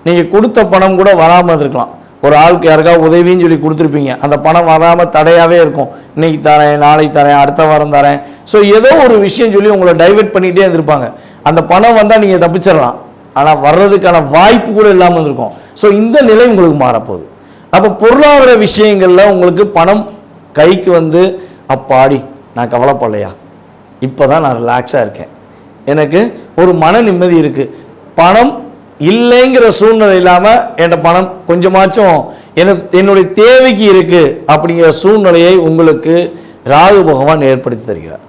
நீங்கள் கொடுத்த பணம் கூட வராமல் இருக்கலாம். ஒரு ஆளுக்கு யாருக்காவது உதவின்னு சொல்லி கொடுத்துருப்பீங்க, அந்த பணம் வராமல் தடையாகவே இருக்கும். இன்றைக்கி தரேன், நாளைக்கு தரேன், அடுத்த வாரம் தரேன். ஸோ ஏதோ ஒரு விஷயம் சொல்லி உங்களை டைவெர்ட் பண்ணிகிட்டே இருந்திருப்பாங்க. அந்த பணம் வந்தால் நீங்கள் தப்பிச்சிடலாம், ஆனால் வர்றதுக்கான வாய்ப்பு கூட இல்லாமல் இருக்கும். ஸோ இந்த நிலை உங்களுக்கு மாறப்போகுது. அப்போ பொருளாதார விஷயங்களில் உங்களுக்கு பணம் கைக்கு வந்து அப்பாடி நான் கவலைப்படலையா, இப்போ தான் நான் ரிலாக்ஸாக இருக்கேன், எனக்கு ஒரு மன நிம்மதி இருக்குது, பணம் இல்லைங்கிற சூழ்நிலை இல்லாமல் என்கிட்ட பணம் கொஞ்சமாச்சும் என்னுடைய தேவைக்கு இருக்குது அப்படிங்கிற சூழ்நிலையை உங்களுக்கு ராகு பகவான் ஏற்படுத்தி தருகிறார்.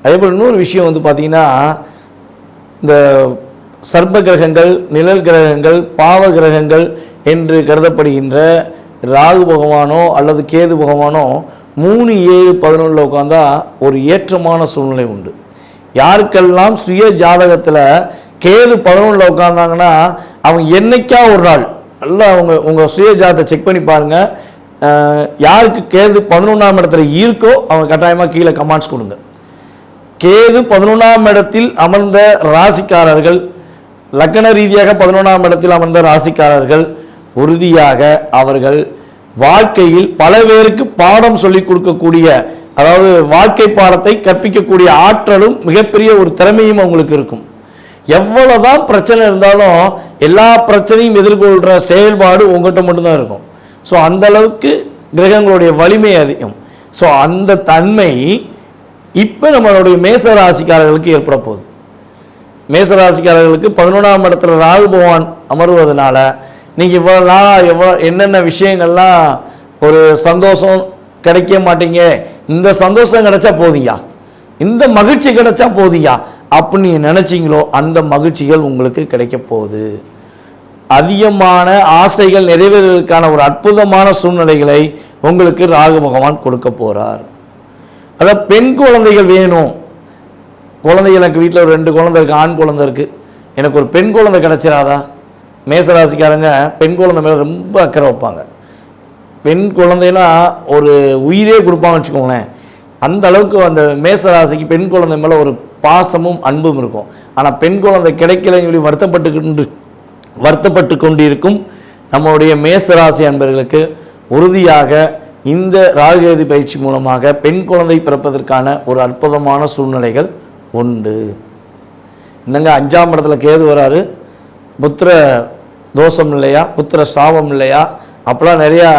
அதே போல் இன்னொரு விஷயம் வந்து பார்த்திங்கன்னா, இந்த சர்ப்ப கிரகங்கள், நிழல் கிரகங்கள், பாவ கிரகங்கள் என்று கருதப்படுகின்ற ராகு பகவானோ அல்லது கேது பகவானோ 3, 7, 11 உட்காந்தா ஒரு ஏற்றமான சூழ்நிலை உண்டு. யாருக்கெல்லாம் சுய ஜாதகத்தில் கேது 11 உட்காந்தாங்கன்னா அவங்க என்னைக்கா ஒரு நாள் நல்லா உங்கள் சுய ஜாதகத்தை செக் பண்ணி பாருங்கள். யாருக்கு கேது 11ஆம் இடத்துல இருக்கோ அவங்க கட்டாயமாக கீழே கமெண்ட்ஸ் கொடுங்க. கேது 11ஆம் இடத்தில் அமர்ந்த ராசிக்காரர்கள், லக்ன ரீதியாக 11ஆம் இடத்தில் அமர்ந்த ராசிக்காரர்கள் உறுதியாக அவர்கள் வாழ்க்கையில் பல பேருக்கு பாடம் சொல்லிக் கொடுக்கக்கூடிய, அதாவது வாழ்க்கை பாடத்தை கற்பிக்கக்கூடிய ஆற்றலும் மிகப்பெரிய ஒரு திறமையும் அவங்களுக்கு இருக்கும். எவ்வளோதான் பிரச்சனை இருந்தாலும் எல்லா பிரச்சனையும் எதிர்கொள்கிற செயல்பாடு உங்கள்கிட்ட மட்டும்தான் இருக்கும். ஸோ அந்த அளவுக்கு கிரகங்களுடைய வலிமை அதிகம். ஸோ அந்த தன்மை இப்போ நம்மளுடைய மேச ராசிக்காரர்களுக்கு ஏற்பட போகுது. மேச ராசிக்காரர்களுக்கு 11ஆம் இடத்துல ராகு பகவான் அமர்வதனால நீங்கள் இவ்வளோ நாளாக என்னென்ன விஷயங்கள்லாம் ஒரு சந்தோஷம் கிடைக்க மாட்டீங்க, இந்த சந்தோஷம் கிடைச்சா போதியா, இந்த மகிழ்ச்சி கிடைச்சா போதியா அப்படின்னு நீங்கள் நினச்சிங்களோ அந்த மகிழ்ச்சிகள் உங்களுக்கு கிடைக்க போகுது. அதிகமான ஆசைகள் நிறைவேறுவதற்கான ஒரு அற்புதமான சூழ்நிலைகளை உங்களுக்கு ராகு பகவான் கொடுக்க போகிறார். அதாவது பெண் குழந்தைகள் வேணும், குழந்தைகள் எனக்கு வீட்டில் ஒரு 2 குழந்தை இருக்குது, ஆண் குழந்தை இருக்குது, எனக்கு ஒரு பெண் குழந்தை கிடச்சிடாதா? மேசராசிக்காரங்க பெண் குழந்தை மேலே ரொம்ப அக்கறை வைப்பாங்க. பெண் குழந்தைனா ஒரு உயிரே கொடுப்பாங்கன்னு வச்சுக்கோங்களேன். அந்த அளவுக்கு அந்த மேசராசிக்கு பெண் குழந்தை மேலே ஒரு பாசமும் அன்பும் இருக்கும். ஆனால் பெண் குழந்தை கிடைக்கலன்னு சொல்லி வருத்தப்பட்டு கொண்டிருக்கும் நம்மளுடைய மேசராசி அன்பர்களுக்கு உறுதியாக இந்த ராகுகேது பயிற்சி மூலமாக பெண் குழந்தை பிறப்பதற்கான ஒரு அற்புதமான சூழ்நிலைகள் உண்டு. என்னங்க 5ஆம் இடத்துல கேது வராரு, புத்திர தோஷம் இல்லையா, புத்திர சாபம் இல்லையா, அப்போலாம் நிறையா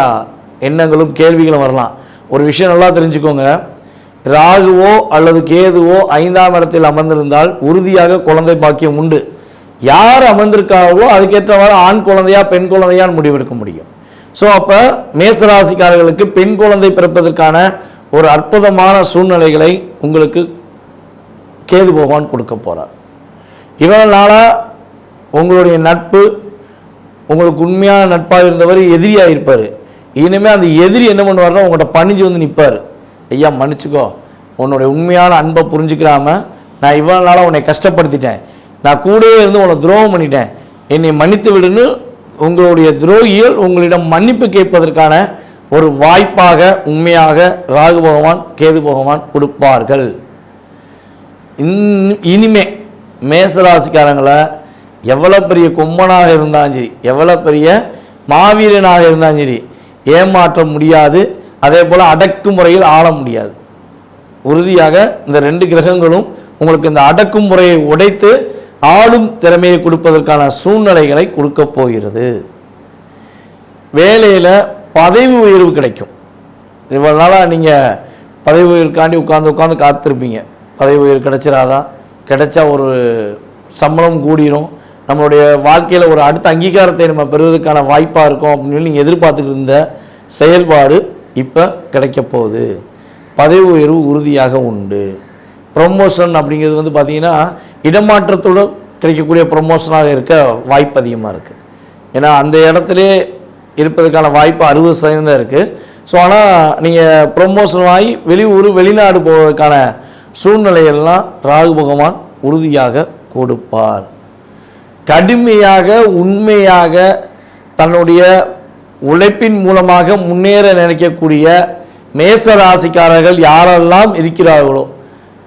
எண்ணங்களும் கேள்விகளும் வரலாம். ஒரு விஷயம் நல்லா தெரிஞ்சுக்கோங்க, ராகுவோ அல்லது கேதுவோ 5ஆம் இடத்தில் அமர்ந்திருந்தால் உறுதியாக குழந்தை பாக்கியம் உண்டு. யார் அமர்ந்திருக்காங்களோ அதுக்கேற்றவாறு ஆண் குழந்தையா பெண் குழந்தையான்னு முடிவெடுக்க முடியும். ஸோ அப்போ மேசராசிக்காரர்களுக்கு பெண் குழந்தை பிறப்பதற்கான ஒரு அற்புதமான சூழ்நிலைகளை உங்களுக்கு கேது பகவான் கொடுக்க போகிறார். இவ்வளவு நாளாக உங்களுடைய நட்பு, உங்களுக்கு உண்மையான நட்பாக இருந்தவர் எதிரியாக இருப்பார். இனிமேல் அந்த எதிரி என்ன பண்ணுவார்னா உங்கள்கிட்ட பணிஞ்சு வந்து நிற்பார். ஐயா மன்னிச்சுக்கோ, உன்னுடைய உண்மையான அன்பை புரிஞ்சுக்கிறாம நான் இவ்வளவு நாளாக உன்னை கஷ்டப்படுத்திட்டேன், நான் கூடவே இருந்து உன்னை துரோகம் பண்ணிட்டேன், என்னை மன்னித்து விடுன்னு உங்களுடைய துரோகிகள் உங்களிடம் மன்னிப்பு கேட்பதற்கான ஒரு வாய்ப்பாக உண்மையாக ராகு பகவான் கேது பகவான் கொடுப்பார்கள். இனிமே மேசராசிக்காரங்களை எவ்வளோ பெரிய கொம்பனாக இருந்தாலும் சரி, எவ்வளோ பெரிய மாவீரனாக இருந்தாலும் சரி ஏமாற்ற முடியாது. அதே போல் அடக்குமுறையில் ஆள முடியாது. உறுதியாக இந்த 2 கிரகங்களும் உங்களுக்கு இந்த அடக்குமுறையை உடைத்து ஆளும் திறமையை கொடுப்பதற்கான சூழ்நிலைகளை கொடுக்க போகிறது. வேலையில் பதவி உயர்வு கிடைக்கும். இவ்வளோ நாளாக நீங்கள் பதவி உயர்வுக்காண்டி உட்காந்து காத்திருப்பீங்க. பதவி உயர்வு கிடைச்சிடாதா? கிடைச்சா ஒரு சம்பளம் கூடிரும், நம்மளுடைய வாழ்க்கையில் ஒரு அடுத்த அங்கீகாரத்தை நம்ம பெறுவதற்கான வாய்ப்பாக இருக்கும் அப்படின்னு சொல்லி நீங்கள் எதிர்பார்த்துக்கிட்டு இருந்த செயல்பாடு இப்போ கிடைக்க போகுது. பதவி உயர்வு உறுதியாக உண்டு. ப்ரொமோஷன் அப்படிங்கிறது வந்து பார்த்திங்கன்னா இடமாற்றத்தோடு கிடைக்கக்கூடிய ப்ரொமோஷனாக இருக்க வாய்ப்பு அதிகமாக இருக்குது. ஏன்னா அந்த இடத்துலே இருப்பதற்கான வாய்ப்பு 60% தான் இருக்குது. ஸோ ஆனால் நீங்கள் ப்ரொமோஷன் ஆகி வெளிநாடு போவதற்கான சூழ்நிலையெல்லாம் ராகு பகவான் உறுதியாக கொடுப்பார். கடுமையாக உண்மையாக தன்னுடைய உழைப்பின் மூலமாக முன்னேற நினைக்கக்கூடிய மேச ராசிக்காரர்கள் யாரெல்லாம் இருக்கிறார்களோ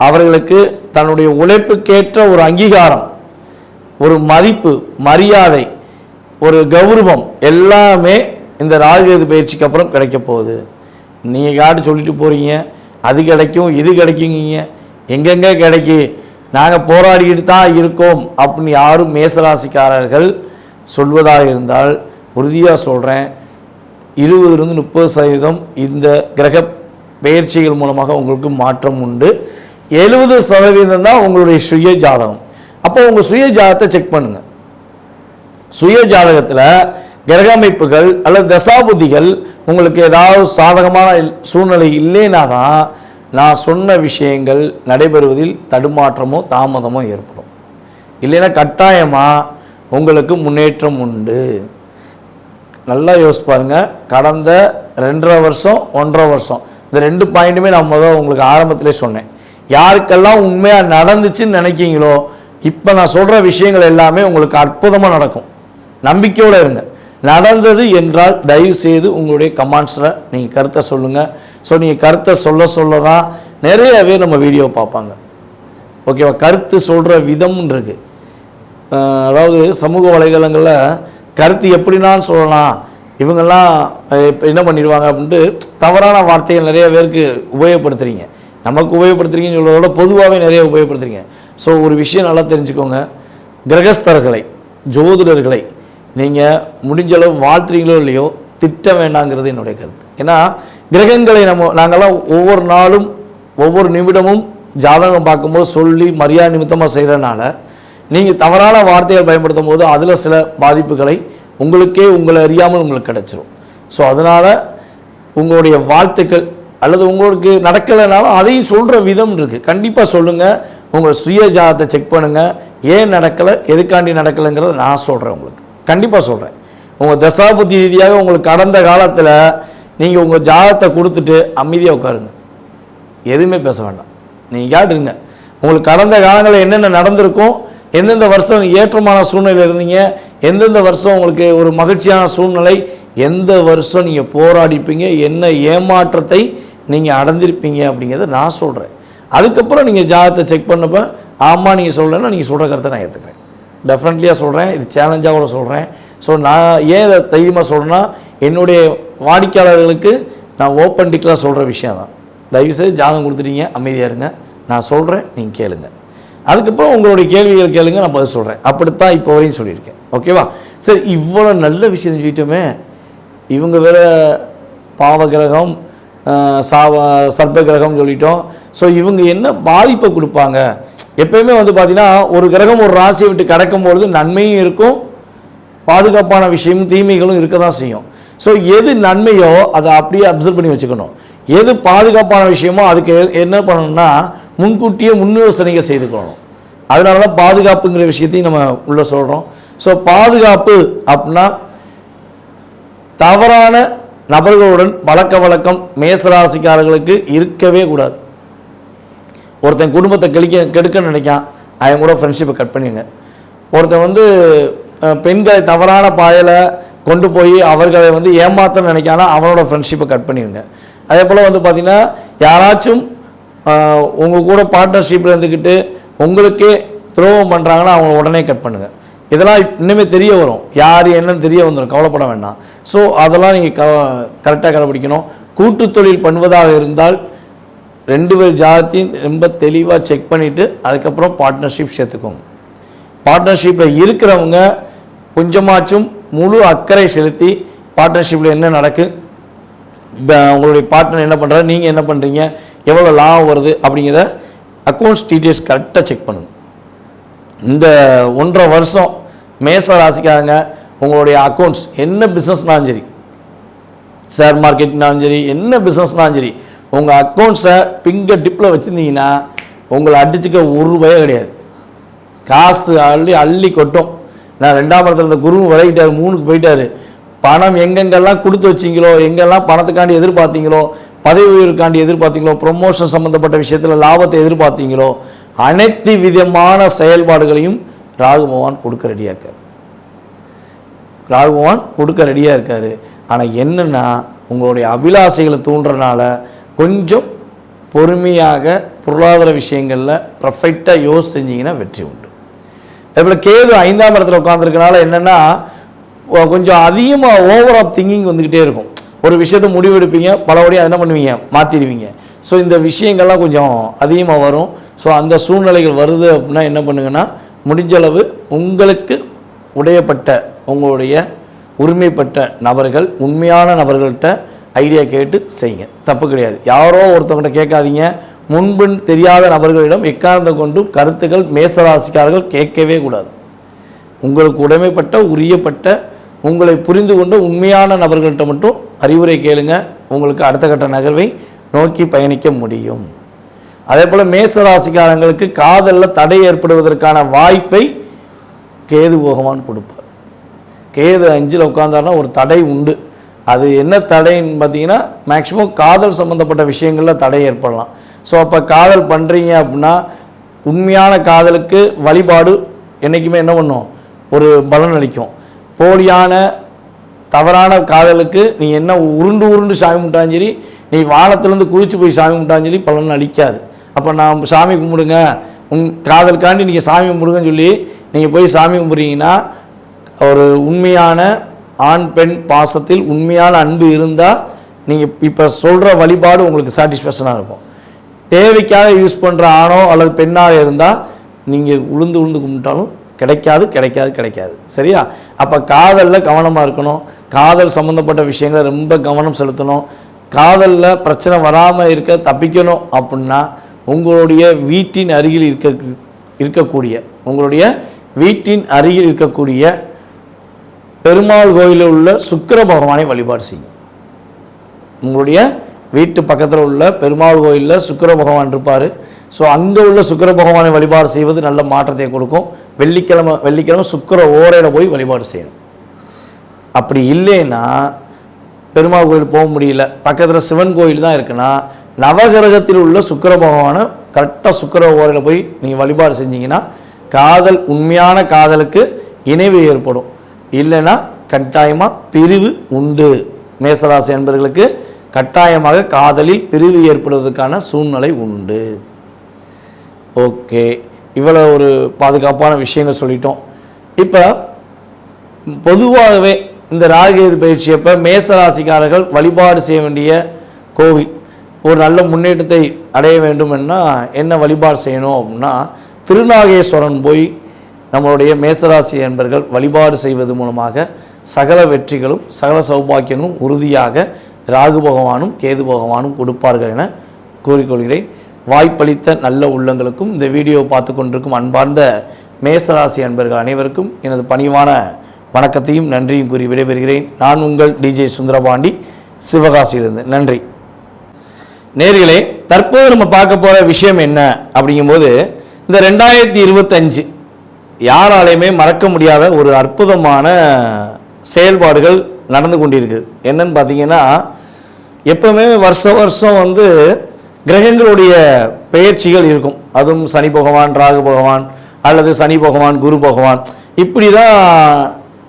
அவர்களுக்கு தன்னுடைய உழைப்புக்கேற்ற ஒரு அங்கீகாரம், ஒரு மதிப்பு, மரியாதை, ஒரு கௌரவம் எல்லாமே இந்த ராகுகேது பயிற்சிக்கு அப்புறம் கிடைக்க போகுது. நீங்கள் காட்டு சொல்லிட்டு போகிறீங்க அது கிடைக்கும் இது கிடைக்குங்க, எங்கெங்கே கிடைக்கி நாங்கள் போராடிக்கிட்டு தான் இருக்கோம் அப்படின்னு யாரும் மேசராசிக்காரர்கள் சொல்வதாக இருந்தால் உறுதியாக சொல்கிறேன், 20-30% இந்த கிரக பெயர்ச்சிகள் மூலமாக உங்களுக்கு மாற்றம் உண்டு. 70% தான் உங்களுடைய சுய ஜாதகம். அப்போ உங்கள் சுய ஜாதகத்தை செக் பண்ணுங்கள். சுய ஜாதகத்தில் கிரக அமைப்புகள் அல்லது தசாபுதிகள் உங்களுக்கு ஏதாவது சாதகமான சூழ்நிலை இல்லைன்னா தான் நான் சொன்ன விஷயங்கள் நடைபெறுவதில் தடுமாற்றமோ தாமதமோ ஏற்படும். இல்லைன்னா கட்டாயமாக உங்களுக்கு முன்னேற்றம் உண்டு. நல்லா யோசிச்சு பாருங்கள். கடந்த 2.5 வருஷம் 1.5 வருஷம் இந்த 2 பாயிண்ட்டுமே நான் உங்களுக்கு ஆரம்பத்திலே சொன்னேன். யாருக்கெல்லாம் உண்மையாக நடந்துச்சுன்னு நினைக்கிங்களோ இப்போ நான் சொல்கிற விஷயங்கள் எல்லாமே உங்களுக்கு அற்புதமாக நடக்கும். நம்பிக்கையோடு இருங்க. நடந்தது என்றால் தயவு செய்து உங்களுடைய கமெண்ட்ஸில் நீங்கள் கருத்தை சொல்லுங்கள். ஸோ நீங்கள் கருத்தை சொல்ல தான் நிறைய பேர் நம்ம வீடியோ பார்ப்பாங்க. ஓகேவா? கருத்து சொல்கிற விதம்னு இருக்குது. அதாவது சமூக வலைதளங்களில் கருத்து எப்படினாலும் சொல்லலாம், இவங்கெல்லாம் இப்போ என்ன பண்ணிடுவாங்க அப்படின்ட்டு தவறான வார்த்தைகள் நிறைய பேருக்கு உபயோகப்படுத்துகிறீங்க. நமக்கு உபயோகப்படுத்துறீங்கன்னு சொல்கிறதோட பொதுவாகவே நிறைய உபயோகப்படுத்துறீங்க. ஸோ ஒரு விஷயம் நல்லா தெரிஞ்சுக்கோங்க, கிரகஸ்தர்களை ஜோதிடர்களை நீங்கள் முடிஞ்சளவு வாழ்த்துறீங்களோ இல்லையோ திட்ட வேண்டாங்கிறது என்னுடைய கருத்து. ஏன்னா கிரகங்களை நாங்கள்லாம் ஒவ்வொரு நாளும் ஒவ்வொரு நிமிடமும் ஜாதகம் பார்க்கும்போது சொல்லி மரியாதை நிமித்தமாக செய்கிறனால நீங்கள் தவறான வார்த்தைகள் பயன்படுத்தும் போது அதில் சில பாதிப்புகளை உங்களை அறியாமல் உங்களுக்கு கிடச்சிரும். ஸோ அதனால் உங்களுடைய வாழ்த்துக்கள் அல்லது உங்களுக்கு நடக்கலைனாலும் அதையும் சொல்கிற விதம் இருக்குது. கண்டிப்பாக சொல்லுங்கள். உங்கள் சுய ஜாதகத்தை செக் பண்ணுங்கள். ஏன் நடக்கலை, எதுக்காண்டி நடக்கலைங்கிறத நான் சொல்கிறேன். உங்களுக்கு கண்டிப்பாக சொல்கிறேன். உங்கள் தசாபுத்தி ரீதியாக உங்களுக்கு கடந்த காலத்தில் நீங்கள் உங்கள் ஜாதகத்தை கொடுத்துட்டு அமைதியாக உட்காருங்க, எதுவுமே பேச வேண்டாம். நீங்கள் கேட்டுருங்க உங்களுக்கு கடந்த காலங்களில் என்னென்ன நடந்திருக்கும், எந்தெந்த வருஷம் ஏற்றமான சூழ்நிலை இருந்தீங்க, எந்தெந்த வருஷம் உங்களுக்கு ஒரு மகிழ்ச்சியான சூழ்நிலை, எந்த வருஷம் நீங்கள் போராடிப்பீங்க, என்ன ஏமாற்றத்தை நீங்கள் அடைந்திருப்பீங்க அப்படிங்கிறத நான் சொல்கிறேன். அதுக்கப்புறம் நீங்கள் ஜாதகத்தை செக் பண்ணப்போ ஆமாம் நீங்கள் சொல்கிறேன்னா நீங்கள் சொல்கிற கருத்தை நான் ஏற்றுக்கிறேன். டெஃபினெட்லியாக சொல்கிறேன். இது சேலஞ்சாக கூட சொல்கிறேன். ஸோ நான் ஏன் இதை தைரியமாக சொல்கிறேன்னா என்னுடைய வாடிக்கையாளர்களுக்கு நான் ஓப்பன் டிக்லாக சொல்கிற விஷயம் தான். தயவுசெய்து ஜாதகம் கொடுத்துட்டீங்க, அமைதியாக இருங்க, நான் சொல்கிறேன், நீங்கள் கேளுங்க. அதுக்கப்புறம் உங்களுடைய கேள்விகள் கேளுங்க, நான் பதில் சொல்கிறேன். அப்படித்தான் இப்போ வரையும் சொல்லியிருக்கேன். ஓகேவா? சரி, இவ்வளோ நல்ல விஷயம் சொல்லிட்டோமே. இவங்க வேறு பாவகிரகம் சர்ப்ப கிரகம் சொல்லிட்டோம். ஸோ இவங்க என்ன பாதிப்பை கொடுப்பாங்க? எப்பயுமே பார்த்தீங்கன்னா ஒரு கிரகம் ஒரு ராசியை விட்டு கடக்கும்பொழுது நன்மையும் இருக்கும், பாதுகாப்பான விஷயமும் தீமைகளும் இருக்க தான் செய்யும். ஸோ எது நன்மையோ அதை அப்படியே அப்சர்வ் பண்ணி வச்சுக்கணும். எது பாதுகாப்பான விஷயமோ அதுக்கு என்ன பண்ணணும்னா முன்கூட்டியே முன்யோசனைகள் செய்துக்கணும். அதனால தான் பாதுகாப்புங்கிற விஷயத்தையும் நம்ம உள்ளே சொல்கிறோம். ஸோ பாதுகாப்பு அப்படின்னா தவறான நபர்களுடன் பழக்க வழக்கம் மேசராசிக்காரர்களுக்கு இருக்கவே கூடாது. ஒருத்தன் குடும்பத்தை கெடுக்கன்னு நினைக்கான், அவன் கூட ஃப்ரெண்ட்ஷிப்பை கட் பண்ணிடுங்க. ஒருத்தன் பெண்களை தவறான பாதையில் கொண்டு போய் அவர்களை ஏமாற்றன்னு நினைக்கானா அவனோட ஃப்ரெண்ட்ஷிப்பை கட் பண்ணிடுங்க. அதே போல் பார்த்திங்கன்னா யாராச்சும் உங்கள் கூட பார்ட்னர்ஷிப்பில் இருந்துக்கிட்டு உங்களுக்கே துரோகம் பண்ணுறாங்கன்னா அவங்கள உடனே கட் பண்ணுங்கள். இதெல்லாம் இன்னுமே தெரிய வரும், யார் என்னன்னு தெரிய வந்துடும், கவலைப்பட வேண்டாம். ஸோ அதெல்லாம் நீங்கள் கரெக்டாக கடைப்பிடிக்கணும். கூட்டு தொழில் பண்ணுவதாக இருந்தால் 2 பேர் ஜாதத்தையும் ரொம்ப தெளிவாக செக் பண்ணிவிட்டு அதுக்கப்புறம் பார்ட்னர்ஷிப் சேர்த்துக்கோங்க. பார்ட்னர்ஷிப்பில் இருக்கிறவங்க கொஞ்சமாச்சும் முழு அக்கறை செலுத்தி பார்ட்னர்ஷிப்பில் என்ன நடக்கு, உங்களுடைய பார்ட்னர் என்ன பண்ணுறாரு, நீங்கள் என்ன பண்ணுறீங்க, எவ்வளோ லாபம் வருது அப்படிங்கிறத அக்கௌண்ட்ஸ் டீட்டெயில்ஸ் கரெக்டாக செக் பண்ணுங்கள். இந்த 1.5 வருஷம் மேச ராசிக்காரங்க உங்களுடைய அக்கௌண்ட்ஸ் என்ன பிஸ்னஸ்னாலும் சரி, ஷேர் மார்க்கெட்னாலும் சரி, என்ன பிஸ்னஸ்னாலும் சரி, உங்கள் அக்கௌண்ட்ஸை பிங்கர் டிப்பில் வச்சுருந்தீங்கன்னா உங்களை அடிச்சுக்க ஒரு ரூபாயே கிடையாது. காசு அள்ளி கொட்டும். நான் 2ஆம் இடத்துல இருந்த குருவும் விலகிட்டார், 3க்கு போயிட்டார். பணம் எங்கெங்கெல்லாம் கொடுத்து வச்சிங்களோ, எங்கெல்லாம் பணத்துக்காண்டி எதிர்பார்த்தீங்களோ, பதவி உயர்வுக்காண்டி எதிர்பார்த்தீங்களோ, ப்ரொமோஷன் சம்மந்தப்பட்ட விஷயத்தில் லாபத்தை எதிர்பார்த்தீங்களோ, அனைத்து விதமான செயல்பாடுகளையும் ராகு பகவான் கொடுக்க ரெடியாக இருக்கார். ராகு பகவான் கொடுக்க ரெடியாக இருக்கார். ஆனால் என்னென்னா உங்களுடைய அபிலாசைகளை தூண்டுறதுனால கொஞ்சம் பொறுமையாக பொருளாதார விஷயங்களில் பர்ஃபெக்டாக யோசி செஞ்சிங்கன்னா வெற்றி உண்டு. அதேபோல் கேது 5ஆம் இடத்துல உட்காந்துருக்கனால என்னென்னா கொஞ்சம் அதிகமாக ஓவர் ஆஃப் திங்கிங் வந்துக்கிட்டே இருக்கும். ஒரு விஷயத்தை முடிவெடுப்பீங்க, பலபடியாக என்ன பண்ணுவீங்க, மாற்றிடுவீங்க. ஸோ இந்த விஷயங்கள்லாம் கொஞ்சம் அதிகமாக வரும். ஸோ அந்த சூழ்நிலைகள் வருது அப்படின்னா என்ன பண்ணுங்கன்னா, முடிஞ்சளவு உங்களுக்கு உடையப்பட்ட உங்களுடைய உரிமைப்பட்ட நபர்கள், உண்மையான நபர்கள்ட்ட ஐடியா கேட்டு செய்யுங்க, தப்பு கிடையாது. யாரோ ஒருத்தவங்கிட்ட கேட்காதீங்க. முன்பு தெரியாத நபர்களிடம் எக்காரணத்தை கொண்டும் கருத்துக்கள் மேசராசிக்காரர்கள் கேட்கவே கூடாது. உங்களுக்கு உடைமைப்பட்ட உரியப்பட்ட உங்களை புரிந்து கொண்ட உண்மையான நபர்கள்ட்ட மட்டும் அறிவுரை கேளுங்க. உங்களுக்கு அடுத்த கட்ட நகர்வை நோக்கி பயணிக்க முடியும். அதே போல் மேசராசிக்காரங்களுக்கு காதலில் தடை ஏற்படுவதற்கான வாய்ப்பை கேது பகவான் கொடுப்பார். கேது 5ல் உட்கார்ந்தாருன்னா ஒரு தடை உண்டு. அது என்ன தடைன்னு பார்த்தீங்கன்னா, மேக்ஸிமம் காதல் சம்மந்தப்பட்ட விஷயங்களில் தடை ஏற்படலாம். ஸோ அப்போ காதல் பண்ணுறீங்க அப்படின்னா உண்மையான காதலுக்கு வழிபாடு என்றைக்குமே என்ன பண்ணும், ஒரு பலன் அளிக்கும். போலியான தவறான காதலுக்கு நீ என்ன உருண்டு சாமி கும்பிட்டாலும் சரி, நீ வானத்திலேருந்து குளிச்சு போய் சாமி கும்பிட்டாலும் சரி பலன் அளிக்காது. அப்போ நான் சாமி கும்பிடுங்க, காதலுக்காண்டி நீங்கள் சாமி கும்பிடுங்கன்னு சொல்லி நீங்கள் போய் சாமி கும்பிட்றீங்கன்னா, ஒரு உண்மையான ஆண் பெண் பாசத்தில் உண்மையான அன்பு இருந்தால் நீங்கள் இப்போ சொல்கிற வழிபாடு உங்களுக்கு சாட்டிஸ்ஃபேக்ஷனாக இருக்கும். தேவைக்காக யூஸ் பண்ணுற ஆணோ அல்லது பெண்ணாக இருந்தால் நீங்கள் உளுந்து கும்பிட்டாலும் கிடைக்காது. சரியா? அப்போ காதலில் கவனமாக இருக்கணும். காதல் சம்மந்தப்பட்ட விஷயங்களை ரொம்ப கவனம் செலுத்தணும். காதலில் பிரச்சனை வராமல் தப்பிக்கணும் அப்படின்னா உங்களுடைய வீட்டின் அருகில் இருக்கக்கூடிய பெருமாள் கோயிலில் உள்ள சுக்கிர பகவானை வழிபாடு செய்யும். உங்களுடைய வீட்டு பக்கத்தில் உள்ள பெருமாள் கோயிலில் சுக்கிர பகவான் இருப்பார். ஸோ அங்கே உள்ள சுக்கிர பகவானை வழிபாடு செய்வது நல்ல மாற்றத்தை கொடுக்கும். வெள்ளிக்கிழமை சுக்கிர ஓரையில் போய் வழிபாடு செய்யணும். அப்படி இல்லைன்னா பெருமாள் கோயில் போக முடியல, பக்கத்தில் சிவன் கோயில் தான் இருக்குன்னா நவகிரகத்தில் உள்ள சுக்கிர பகவானை கரெக்டாக சுக்கிர ஓரையில் போய் நீங்கள் வழிபாடு செஞ்சீங்கன்னா காதல், உண்மையான காதலுக்கு இணைவு ஏற்படும். இல்லைன்னா கட்டாயமாக பிரிவு உண்டு. மேசராசி என்பவர்களுக்கு கட்டாயமாக காதலில் பிரிவு ஏற்படுவதற்கான சூழ்நிலை உண்டு. ஓகே, இவ்வளோ ஒரு பாதுகாப்பான விஷயங்கள் சொல்லிட்டோம். இப்போ பொதுவாகவே இந்த ராகுகேது பயிற்சியப்போ மேசராசிக்காரர்கள் வழிபாடு செய்ய வேண்டிய கோவில், ஒரு நல்ல முன்னேற்றத்தை அடைய வேண்டும்னா என்ன வழிபாடு செய்யணும் அப்படின்னா, திருநாகேஸ்வரன் போய் நம்மளுடைய மேசராசி என்பர்கள் வழிபாடு செய்வது மூலமாக சகல வெற்றிகளும் சகல சௌபாக்கியங்களும் உறுதியாக ராகு பகவானும் கேது பகவானும் கொடுப்பார்கள் என கூறிக்கொள்கிறேன். வாய்ப்பளித்த நல்ல உள்ளங்களுக்கும் இந்த வீடியோ பார்த்து கொண்டிருக்கும் அன்பார்ந்த மேசராசி அன்பர்கள் அனைவருக்கும் எனது பணிவான வணக்கத்தையும் நன்றியும் கூறி விடைபெறுகிறேன். நான் உங்கள் DJ சுந்தரபாண்டி, சிவகாசியிலிருந்து. நன்றி நேயர்களே. தற்போது நம்ம பார்க்க போகிற விஷயம் என்ன அப்படிங்கும்போது, இந்த 2025 யாராலையுமே மறக்க முடியாத ஒரு அற்புதமான செயல்பாடுகள் நடந்து கொண்டிருக்குது. என்னன்னு பார்த்தீங்கன்னா, எப்பவுமே வருஷம் கிரகங்களுடைய பெயர்ச்சிகள் இருக்கும். அதுவும் சனி பகவான், ராகு பகவான் அல்லது சனி பகவான், குரு பகவான், இப்படி தான்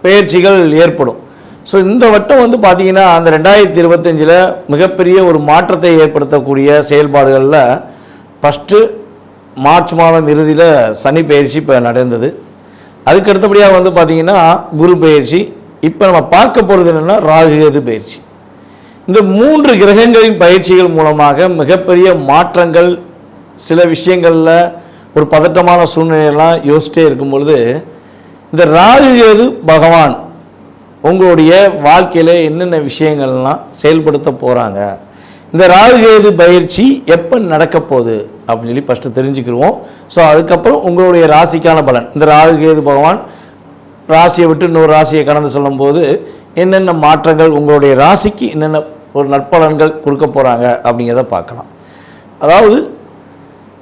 பெயர்ச்சிகள் ஏற்படும். ஸோ இந்த வட்டம் பார்த்தீங்கன்னா அந்த 2025 மிகப்பெரிய ஒரு மாற்றத்தை ஏற்படுத்தக்கூடிய செயல்பாடுகளில் ஃபஸ்ட்டு மார்ச் மாதம் இறுதியில் சனி பயிற்சி இப்போ நடந்தது. அதுக்கு அடுத்தபடியாக பார்த்தீங்கன்னா குரு பயிற்சி. இப்போ நம்ம பார்க்க போகிறது என்னென்னா ராகுகேது பயிற்சி. இந்த 3 கிரகங்களின் பயிற்சிகள் மூலமாக மிகப்பெரிய மாற்றங்கள், சில விஷயங்களில் ஒரு பதட்டமான சூழ்நிலையெல்லாம் யோசிச்சிட்டே இருக்கும் பொழுது, இந்த ராகுகேது பகவான் உங்களுடைய வாழ்க்கையில் என்னென்ன விஷயங்கள்லாம் செயல்படுத்த போகிறாங்க, இந்த ராகுகேது பயிற்சி எப்போ நடக்க போகுது அப்படின்னு சொல்லி ஃபஸ்ட்டு தெரிஞ்சுக்கிடுவோம். ஸோ அதுக்கப்புறம் உங்களுடைய ராசிக்கான பலன், இந்த ராகுகேது பகவான் ராசியை விட்டு இன்னொரு ராசியை கடந்து சொல்லும்போது என்னென்ன மாற்றங்கள், உங்களுடைய ராசிக்கு என்னென்ன ஒரு நற்பலன்கள் கொடுக்க போகிறாங்க அப்படிங்கிறத பார்க்கலாம். அதாவது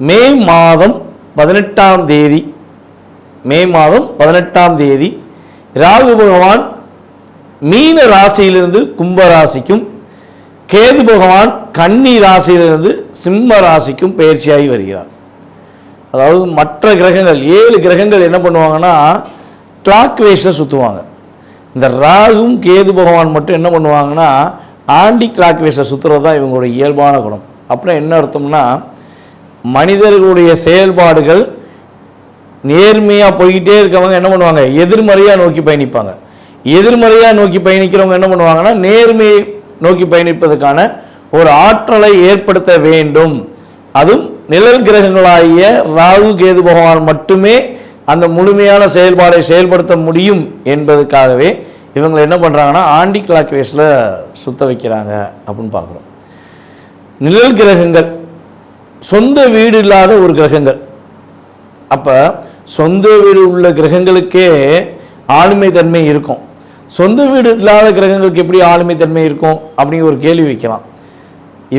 மே மாதம் 18ஆம் தேதி ராகு பகவான் மீன ராசியிலிருந்து கும்ப ராசிக்கும், கேது பகவான் கன்னி ராசியிலிருந்து சிம்ம ராசிக்கும் பயிற்சியாகி வருகிறார். அதாவது மற்ற கிரகங்கள் 7 கிரகங்கள் என்ன பண்ணுவாங்கன்னா கிளாக் வைஸில் சுற்றுவாங்க. இந்த ராகும் கேது பகவான் மட்டும் என்ன பண்ணுவாங்கன்னா ஆண்டி கிளாக் வைஸில் சுற்றுறது தான் இவங்களுடைய இயல்பான குணம். அப்புறம் என்ன அர்த்தம்னா, மனிதர்களுடைய செயல்பாடுகள் நேர்மையாக போய்கிட்டே இருக்கவங்க என்ன பண்ணுவாங்க, எதிர்மறையாக நோக்கி பயணிப்பாங்க. எதிர்மறையாக நோக்கி பயணிக்கிறவங்க என்ன பண்ணுவாங்கன்னா நேர்மையை நோக்கி பயணிப்பதற்கான ஒரு ஆற்றலை ஏற்படுத்த வேண்டும். அதுவும் நிழல் கிரகங்களாகிய ராகு கேது பகவான் மட்டுமே அந்த முழுமையான செயல்பாடை செயல்படுத்த முடியும் என்பதுக்காகவே இவங்க என்ன பண்ணுறாங்கன்னா ஆண்டி கிளாக் வேஸில் சுத்த வைக்கிறாங்க அப்படின்னு பார்க்குறோம். நிழல் கிரகங்கள் சொந்த வீடு இல்லாத ஒரு கிரகங்கள். அப்போ சொந்த வீடு உள்ள கிரகங்களுக்கே ஆளுமை தன்மை இருக்கும். சொந்த வீடு இல்லாத கிரகங்களுக்கு எப்படி ஆளுமை தன்மை இருக்கும் அப்படிங்கிற ஒரு கேள்வி வைக்கலாம்.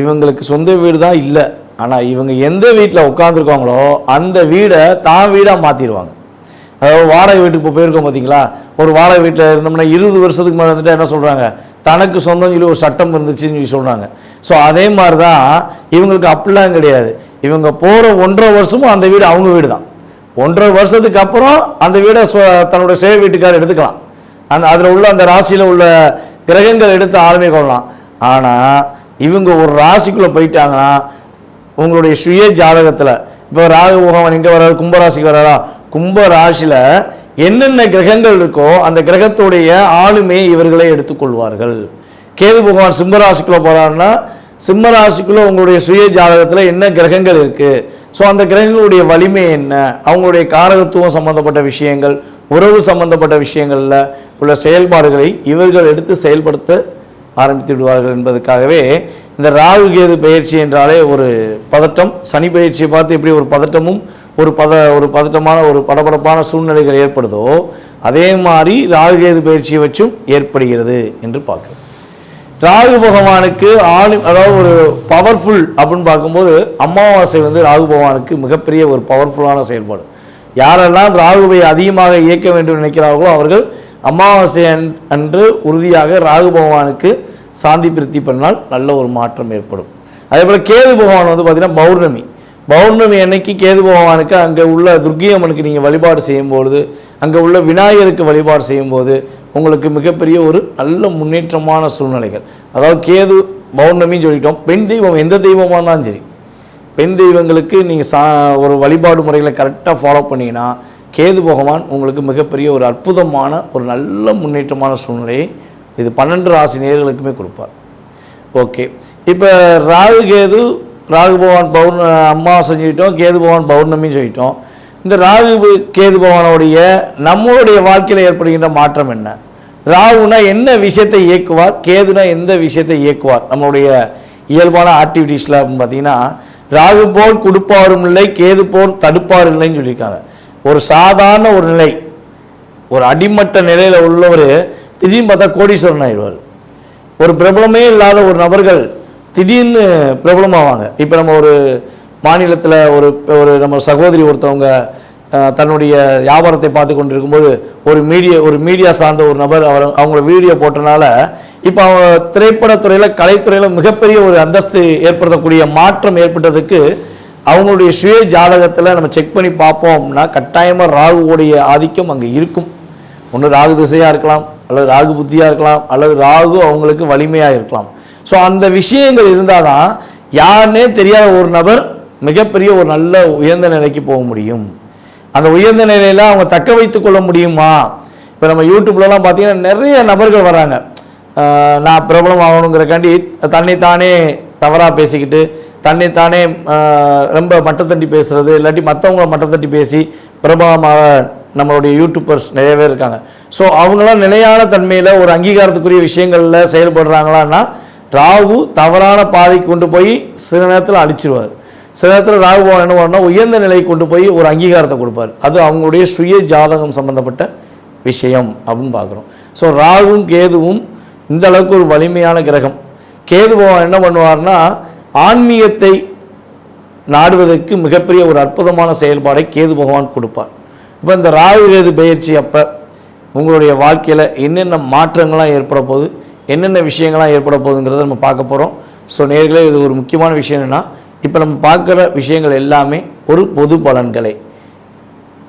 இவங்களுக்கு சொந்த வீடு தான் இல்லை, ஆனால் இவங்க எந்த வீட்டில் உட்காந்துருக்காங்களோ அந்த வீடை தான் வீடாக மாற்றிடுவாங்க. அதாவது வாடகை வீட்டுக்கு இப்போ போயிருக்கோம் பார்த்தீங்களா, ஒரு வாடகை வீட்டில் இருந்தோம்னா 20 வருஷத்துக்கு மேலே இருந்துட்டு என்ன சொல்கிறாங்க, தனக்கு சொந்தம் சொல்லி ஒரு சட்டம் இருந்துச்சுன்னு சொல்லி சொல்கிறாங்க. ஸோ அதே மாதிரி தான் இவங்களுக்கு அப்படிலாம் கிடையாது. இவங்க போகிற 1.5 வருஷமும் அந்த வீடு அவங்க வீடு தான். 1.5 வருஷத்துக்கு அப்புறம் அந்த வீடை தன்னோட சேவை வீட்டுக்காரர் எடுத்துக்கலாம். அதில் உள்ள அந்த ராசியில் உள்ள கிரகங்கள் எடுத்து ஆளுமை கொள்ளலாம். ஆனால் இவங்க ஒரு ராசிக்குள்ளே போயிட்டாங்கன்னா உங்களுடைய சுய ஜாதகத்தில் இப்போ ராகு பகவான் எங்கே வர்றாரு, கும்பராசிக்கு வர்றாரா, கும்ப ராசியில் என்னென்ன கிரகங்கள் இருக்கோ அந்த கிரகத்துடைய ஆளுமையை இவர்களே எடுத்துக்கொள்வார்கள். கேது பகவான் சிம்மராசிக்குள்ளே போகிறாருன்னா சிம்மராசிக்குள்ளே உங்களுடைய சுய ஜாதகத்தில் என்ன கிரகங்கள் இருக்குது, ஸோ அந்த கிரகங்களுடைய வலிமை என்ன, அவங்களுடைய காரகத்துவம் சம்பந்தப்பட்ட விஷயங்கள், உறவு சம்பந்தப்பட்ட விஷயங்களில் உள்ள செயல்பாடுகளை இவர்கள் எடுத்து செயல்படுத்த ஆரம்பித்து விடுவார்கள் என்பதற்காகவே இந்த ராகு கேது பயிற்சி என்றாலே ஒரு பதட்டம். சனி பயிற்சியை பார்த்து எப்படி ஒரு பதட்டமும் ஒரு பதட்டமான ஒரு படபடப்பான சூழ்நிலைகள் ஏற்படுதோ அதே மாதிரி ராகு கேது பயிற்சியை வச்சும் ஏற்படுகிறது என்று பார்க்குறோம். ராகு பகவானுக்கு அதாவது ஒரு பவர்ஃபுல் அப்படின்னு பார்க்கும்போது அமாவாசை ராகு பகவானுக்கு மிகப்பெரிய ஒரு பவர்ஃபுல்லான செயல்பாடு. யாரெல்லாம் ராகுவை அதிகமாக இயக்க வேண்டும் நினைக்கிறார்களோ அவர்கள் அமாவாசை அன்று உறுதியாக ராகு பகவானுக்கு சாந்தி பிரித்தி பண்ணால் நல்ல ஒரு மாற்றம் ஏற்படும். அதே போல் கேது பகவான் பார்த்திங்கன்னா பௌர்ணமி அன்னைக்கு கேது பகவானுக்கு அங்கே உள்ள துர்க்கை அம்மனுக்கு நீங்கள் வழிபாடு செய்யும்பொழுது, அங்கே உள்ள விநாயகருக்கு வழிபாடு செய்யும்போது உங்களுக்கு மிகப்பெரிய ஒரு நல்ல முன்னேற்றமான சூழ்நிலைகள். அதாவது கேது பௌர்ணமின்னு சொல்லிட்டோம். பெண் தெய்வம் எந்த தெய்வமாக இருந்தாலும் சரி, பெண் தெய்வங்களுக்கு நீங்கள் ஒரு வழிபாடு முறைகளை கரெக்டாக ஃபாலோ பண்ணிங்கன்னா கேது பகவான் உங்களுக்கு மிகப்பெரிய ஒரு அற்புதமான ஒரு நல்ல முன்னேற்றமான சூழ்நிலையை இது 12 ராசி நேயர்களுக்குமே கொடுப்பார். ஓகே, இப்போ ராகு பகவான் அமாவாசை சொல்லிட்டோம், கேது பகவான் பௌர்ணமின்னு சொல்லிட்டோம். இந்த ராகு கேது பகவானுடைய நம்மளுடைய வாழ்க்கையில் ஏற்படுகின்ற மாற்றம் என்ன? ராகுனா என்ன விஷயத்தை இயக்குவார், கேதுனா எந்த விஷயத்தை இயக்குவார் நம்மளுடைய இயல்பான ஆக்டிவிட்டீஸில் அப்படின்னு பார்த்தீங்கன்னா, ராகு போல் கொடுப்பாரும் இல்லை, கேது போல் தடுப்பாரும் இல்லைன்னு சொல்லியிருக்காங்க. ஒரு சாதாரண ஒரு நிலை, ஒரு அடிமட்ட நிலையில் உள்ளவர் திடீர்னு பார்த்தா கோடீஸ்வரன் ஆயிடுவார். ஒரு பிரபலமே இல்லாத ஒரு நபர்கள் திடீர்னு பிரபலமாவாங்க. இப்போ நம்ம ஒரு மாநிலத்தில் ஒரு நம்ம சகோதரி ஒருத்தவங்க தன்னுடைய வியாபாரத்தை பார்த்து கொண்டு இருக்கும்போது ஒரு மீடியா சார்ந்த ஒரு நபர் அவங்கள வீடியோ போட்டனால இப்போ அவங்க திரைப்படத்துறையில் கலைத்துறையில் மிகப்பெரிய ஒரு அந்தஸ்து ஏற்படுத்தக்கூடிய மாற்றம் ஏற்பட்டதுக்கு அவங்களுடைய சுய ஜாதகத்தில் நம்ம செக் பண்ணி பார்ப்போம் அப்படின்னா கட்டாயமாக ராகுவோடைய ஆதிக்கம் அங்கே இருக்கும். ஒன்று ராகு திசையாக இருக்கலாம், அல்லது ராகு புத்தியாக இருக்கலாம், அல்லது ராகு அவங்களுக்கு வலிமையாக இருக்கலாம். ஸோ அந்த விஷயங்கள் இருந்தால் தான் யாருன்னே தெரியாத ஒரு நபர் மிகப்பெரிய ஒரு நல்ல உயர்ந்த நிலைக்கு போக முடியும். அந்த உயர்ந்த நிலையில் அவங்க தக்க வைத்து கொள்ள முடியுமா? இப்போ நம்ம யூடியூப்லலாம் பார்த்தீங்கன்னா நிறைய நபர்கள் வராங்க, நான் பிரபலம் ஆகணுங்கிறக்காண்டி தன்னைத்தானே தவறாக பேசிக்கிட்டு தன்னைத்தானே ரொம்ப மட்டத்தட்டி பேசுகிறது, இல்லாட்டி மற்றவங்கள மட்டத்தட்டி பேசி பிரபலமாக நம்மளுடைய யூடியூபர்ஸ் நிறைய பேர் இருக்காங்க. ஸோ அவங்களாம் நிலையான தன்மையில் ஒரு அங்கீகாரத்துக்குரிய விஷயங்களில் செயல்படுறாங்களான்னா ராகு தவறான பாதைக்கு கொண்டு போய் சில நேரத்தில் அழிச்சிருவார். சில நேரத்தில் ராகு பகவான் என்ன பண்ணால் உயர்ந்த நிலையை கொண்டு போய் ஒரு அங்கீகாரத்தை கொடுப்பார். அது அவங்களுடைய சுய ஜாதகம் சம்பந்தப்பட்ட விஷயம் அப்படின்னு பார்க்குறோம். ஸோ ராகுவும் கேதுவும் இந்த அளவுக்கு ஒரு வலிமையான கிரகம். கேது பகவான் என்ன பண்ணுவார்னா ஆன்மீகத்தை நாடுவதற்கு மிகப்பெரிய ஒரு அற்புதமான செயல்பாடை கேது பகவான் கொடுப்பார். இப்போ இந்த ராகு கேது பயிற்சி அப்போ உங்களுடைய வாழ்க்கையில் என்னென்ன மாற்றங்கள்லாம் ஏற்பட போகுது, என்னென்ன விஷயங்கள்லாம் ஏற்பட போகுதுங்கிறத நம்ம பார்க்க போகிறோம். ஸோ நேர்களே, இது ஒரு முக்கியமான விஷயம் என்னென்னா, இப்போ நம்ம பார்க்குற விஷயங்கள் எல்லாமே ஒரு பொது பலன்களை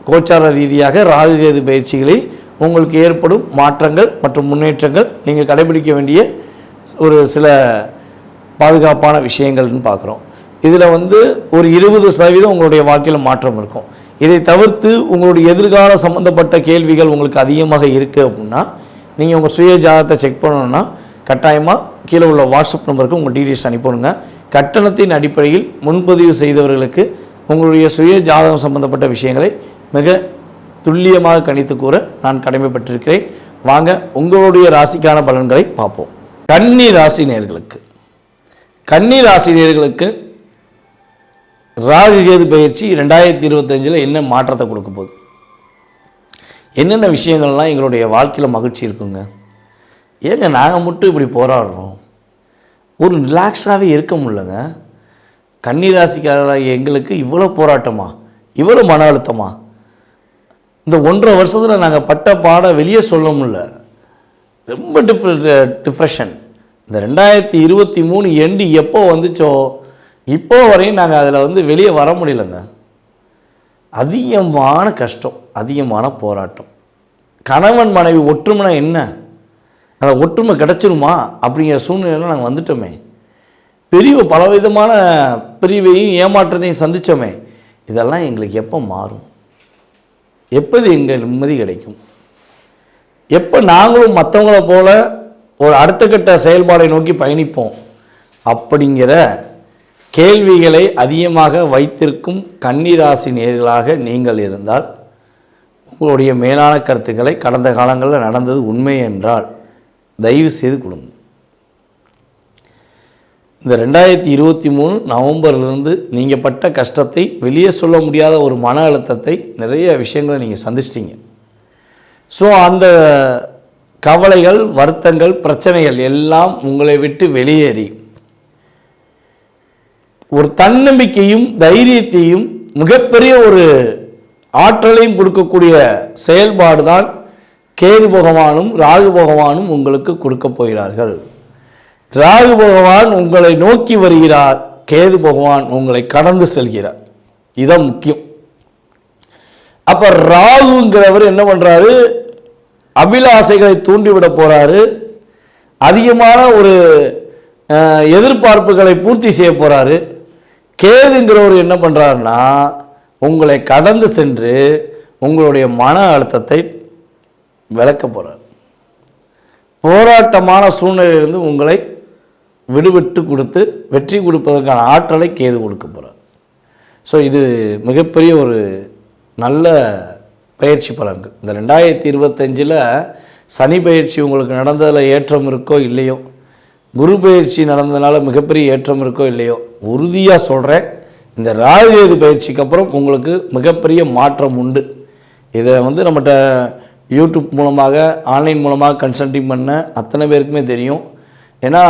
கோச்சார ரீதியாக ராகு கேது பயிற்சிகளில் உங்களுக்கு ஏற்படும் மாற்றங்கள் மற்றும் முன்னேற்றங்கள் நீங்கள் கடைபிடிக்க வேண்டிய ஒரு சில பாதுகாப்பான விஷயங்கள்னு பார்க்குறோம். இதில் ஒரு 20% உங்களுடைய வாழ்க்கையில் மாற்றம் இருக்கும். இதை தவிர்த்து உங்களுடைய எதிர்கால சம்மந்தப்பட்ட கேள்விகள் உங்களுக்கு அதிகமாக இருக்குது அப்படின்னா நீங்கள் உங்கள் சுய ஜாதகத்தை செக் பண்ணணுன்னா கட்டாயமாக கீழே உள்ள வாட்ஸ்அப் நம்பருக்கு உங்கள் டீட்டெயில்ஸ் அனுப்பிடுங்க. கட்டணத்தின் அடிப்படையில் முன்பதிவு செய்தவர்களுக்கு உங்களுடைய சுய ஜாதகம் சம்பந்தப்பட்ட விஷயங்களை மிக துல்லியமாக கணித்து கூற நான் கடமைப்பட்டிருக்கிறேன். வாங்க உங்களுடைய ராசிக்கான பலன்களை பார்ப்போம். கன்னி ராசி நேயர்களுக்கு ராகு கேது பயிற்சி 2025 என்ன மாற்றத்தை கொடுக்க போகுது, என்னென்ன விஷயங்கள்லாம் எங்களுடைய வாழ்க்கையில் மகிழ்ச்சி இருக்குங்க. ஏங்க நாங்கள் மட்டும் இப்படி போராடுறோம், ஒரு ரிலாக்ஸாகவே இருக்க முடியலங்க. கன்னிராசிக்காரராக எங்களுக்கு இவ்வளோ போராட்டமா, இவ்வளோ மன அழுத்தமா? இந்த 1.5 வருஷத்தில் நாங்கள் பட்ட பாட வெளியே சொல்ல முடியல. ரொம்ப டிப்ரெஷன். இந்த 2023 எண்டு எப்போ வந்துச்சோ இப்போ வரையும் நாங்கள் அதில் வெளியே வர முடியலங்க. அதிகமான கஷ்டம், அதிகமான போராட்டம். கணவன் மனைவி ஒற்றுமைனா என்ன, அந்த ஒற்றுமை கிடச்சிருமா அப்படிங்கிற சூழ்நிலையில் நாங்கள் வந்துட்டோமே. பலவிதமான பிரிவையும் ஏமாற்றத்தையும் சந்தித்தோமே. இதெல்லாம் எங்களுக்கு எப்போ மாறும், எப்போது எங்கள் நிம்மதி கிடைக்கும், எப்போ நாங்களும் மற்றவங்கள போல ஒரு அடுத்த கட்ட செயல்பாடை நோக்கி பயணிப்போம் அப்படிங்கிற கேள்விகளை அதிகமாக வைத்திருக்கும் கன்னிராசி நேயர்களாக நீங்கள் இருந்தால் உங்களுடைய மேலான கருத்துக்களை கடந்த காலங்களில் நடந்தது உண்மை என்றால் தயவு செய்து கொடுங்க. இந்த 2023 நவம்பர்லேருந்து நீங்கள் பட்ட கஷ்டத்தை, வெளியே சொல்ல முடியாத ஒரு மன அழுத்தத்தை, நிறைய விஷயங்களை நீங்கள் சந்திச்சிட்டிங்க. ஸோ அந்த கவலைகள், வருத்தங்கள், பிரச்சனைகள் எல்லாம் உங்களை விட்டு வெளியேறி ஒரு தன்னம்பிக்கையும் தைரியத்தையும் மிகப்பெரிய ஒரு ஆற்றலையும் கொடுக்கக்கூடிய செயல்பாடு தான் கேது பகவானும் ராகு பகவானும் உங்களுக்கு கொடுக்க போகிறார்கள். ராகு பகவான் உங்களை நோக்கி வருகிறார், கேது பகவான் உங்களை கடந்து செல்கிறார். இதுதான் முக்கியம். அப்போ ராகுங்கிறவர் என்ன பண்ணுறாரு, அபிலாசைகளை தூண்டிவிட போகிறாரு, அதிகமான ஒரு எதிர்பார்ப்புகளை பூர்த்தி செய்ய போகிறாரு. கேதுங்கிறவர் என்ன பண்ணுறாருன்னா உங்களை கடந்து சென்று உங்களுடைய மன அழுத்தத்தை விளக்க போகிறார். போராட்டமான சூழ்நிலையிலிருந்து உங்களை விடுவிட்டு கொடுத்து வெற்றி கொடுப்பதற்கான ஆற்றலை கேது கொடுக்க போகிறார். ஸோ இது மிகப்பெரிய ஒரு நல்ல பயிற்சி பலன்கள். இந்த 2025 சனி பயிற்சி உங்களுக்கு நடந்ததில் ஏற்றம் இருக்கோ இல்லையோ, குரு பயிற்சி நடந்ததுனால மிகப்பெரிய ஏற்றம் இருக்கோ இல்லையோ, உறுதியாக சொல்கிறேன், இந்த ராகு கேது பயிற்சிக்கு அப்புறம் உங்களுக்கு மிகப்பெரிய மாற்றம் உண்டு. இதை நம்மகிட்ட யூடியூப் மூலமாக, ஆன்லைன் மூலமாக கன்சல்டிங் பண்ண அத்தனை பேருக்குமே தெரியும். ஏன்னா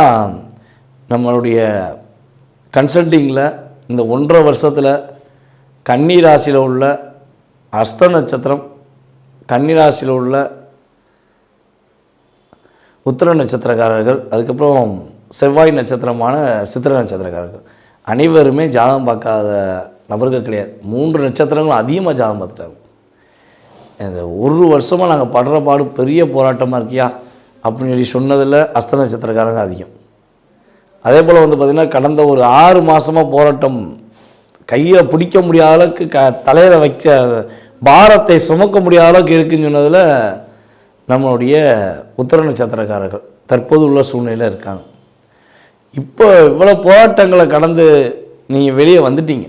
நம்மளுடைய கன்சல்டிங்கில் இந்த 1.5 வருஷத்தில் கன்னி ராசியில் உள்ள அஸ்த நட்சத்திரம், கன்னி ராசியில் உள்ள உத்திர நட்சத்திரக்காரர்கள், அதுக்கப்புறம் செவ்வாய் நட்சத்திரமான சித்திர நட்சத்திரக்காரர்கள் அனைவருமே ஜாதகம் பார்க்காத நபர்கள் கிடையாது. 3 நட்சத்திரங்களும் அதிகமாக ஜாதகம் பார்த்துட்டாங்க. இந்த 1 வருஷமாக நாங்கள் படுற பாடு பெரிய போராட்டமாக இருக்கியா அப்படின்னு சொல்லி சொன்னதில் அஸ்த நட்சத்திரக்காரங்க அதிகம். அதே போல் பார்த்திங்கன்னா கடந்த ஒரு 6 மாதமாக போராட்டம், கையை பிடிக்க முடியாத அளவுக்கு தலையில் வைக்க பாரத்தை சுமக்க முடியாத அளவுக்கு இருக்குன்னு சொன்னதில் நம்மளுடைய உத்திர நட்சத்திரக்காரர்கள் தற்போது உள்ள சூழ்நிலையில் இருக்காங்க. இப்போ இவ்வளோ போராட்டங்களை கடந்து நீங்கள் வெளியே வந்துட்டீங்க,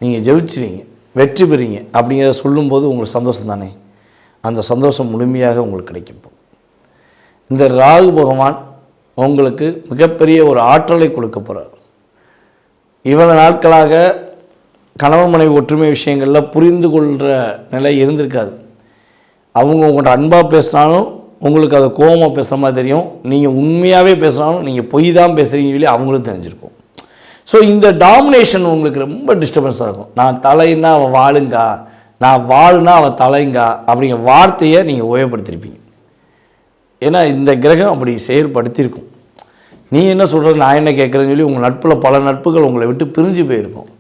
நீங்கள் ஜெயிச்சிட்டீங்க, வெற்றி பெறீங்க அப்படிங்கிறத சொல்லும்போது உங்களுக்கு சந்தோஷம் தானே. அந்த சந்தோஷம் முழுமையாக உங்களுக்கு கிடைக்கும். இந்த ராகு பகவான் உங்களுக்கு மிகப்பெரிய ஒரு ஆற்றலை கொடுக்க போகிறார். இவ்வளோ நாட்களாக கணவன் மனைவி ஒற்றுமை விஷயங்களில் புரிந்து கொள்கிற நிலை இருந்திருக்காது. அவங்க உங்கள்கிட்ட அன்பாக பேசுனாலும் உங்களுக்கு அதை கோபமாக பேசுகிற மாதிரி தெரியும். நீங்கள் உண்மையாகவே பேசுனாலும் நீங்கள் பொய் தான் பேசுகிறீங்கன்னு சொல்லி அவங்களும் தெரிஞ்சிருக்கும். ஸோ இந்த டாமினேஷன் உங்களுக்கு ரொம்ப டிஸ்டர்பன்ஸாக இருக்கும். நான் தலைன்னா அவள் வாழுங்கா, நான் வாழுனா அவள் தலைங்கா அப்படிங்கிற வார்த்தையை நீங்கள் உபயோகப்படுத்தியிருப்பீங்க. ஏன்னா இந்த கிரகம் அப்படி செயல்படுத்தியிருக்கும். நீ என்ன சொல்கிற, நான் என்ன கேட்குறேன்னு சொல்லி உங்கள் நட்பில் பல நட்புகள் உங்களை விட்டு பிரிஞ்சு போயிருக்கும்.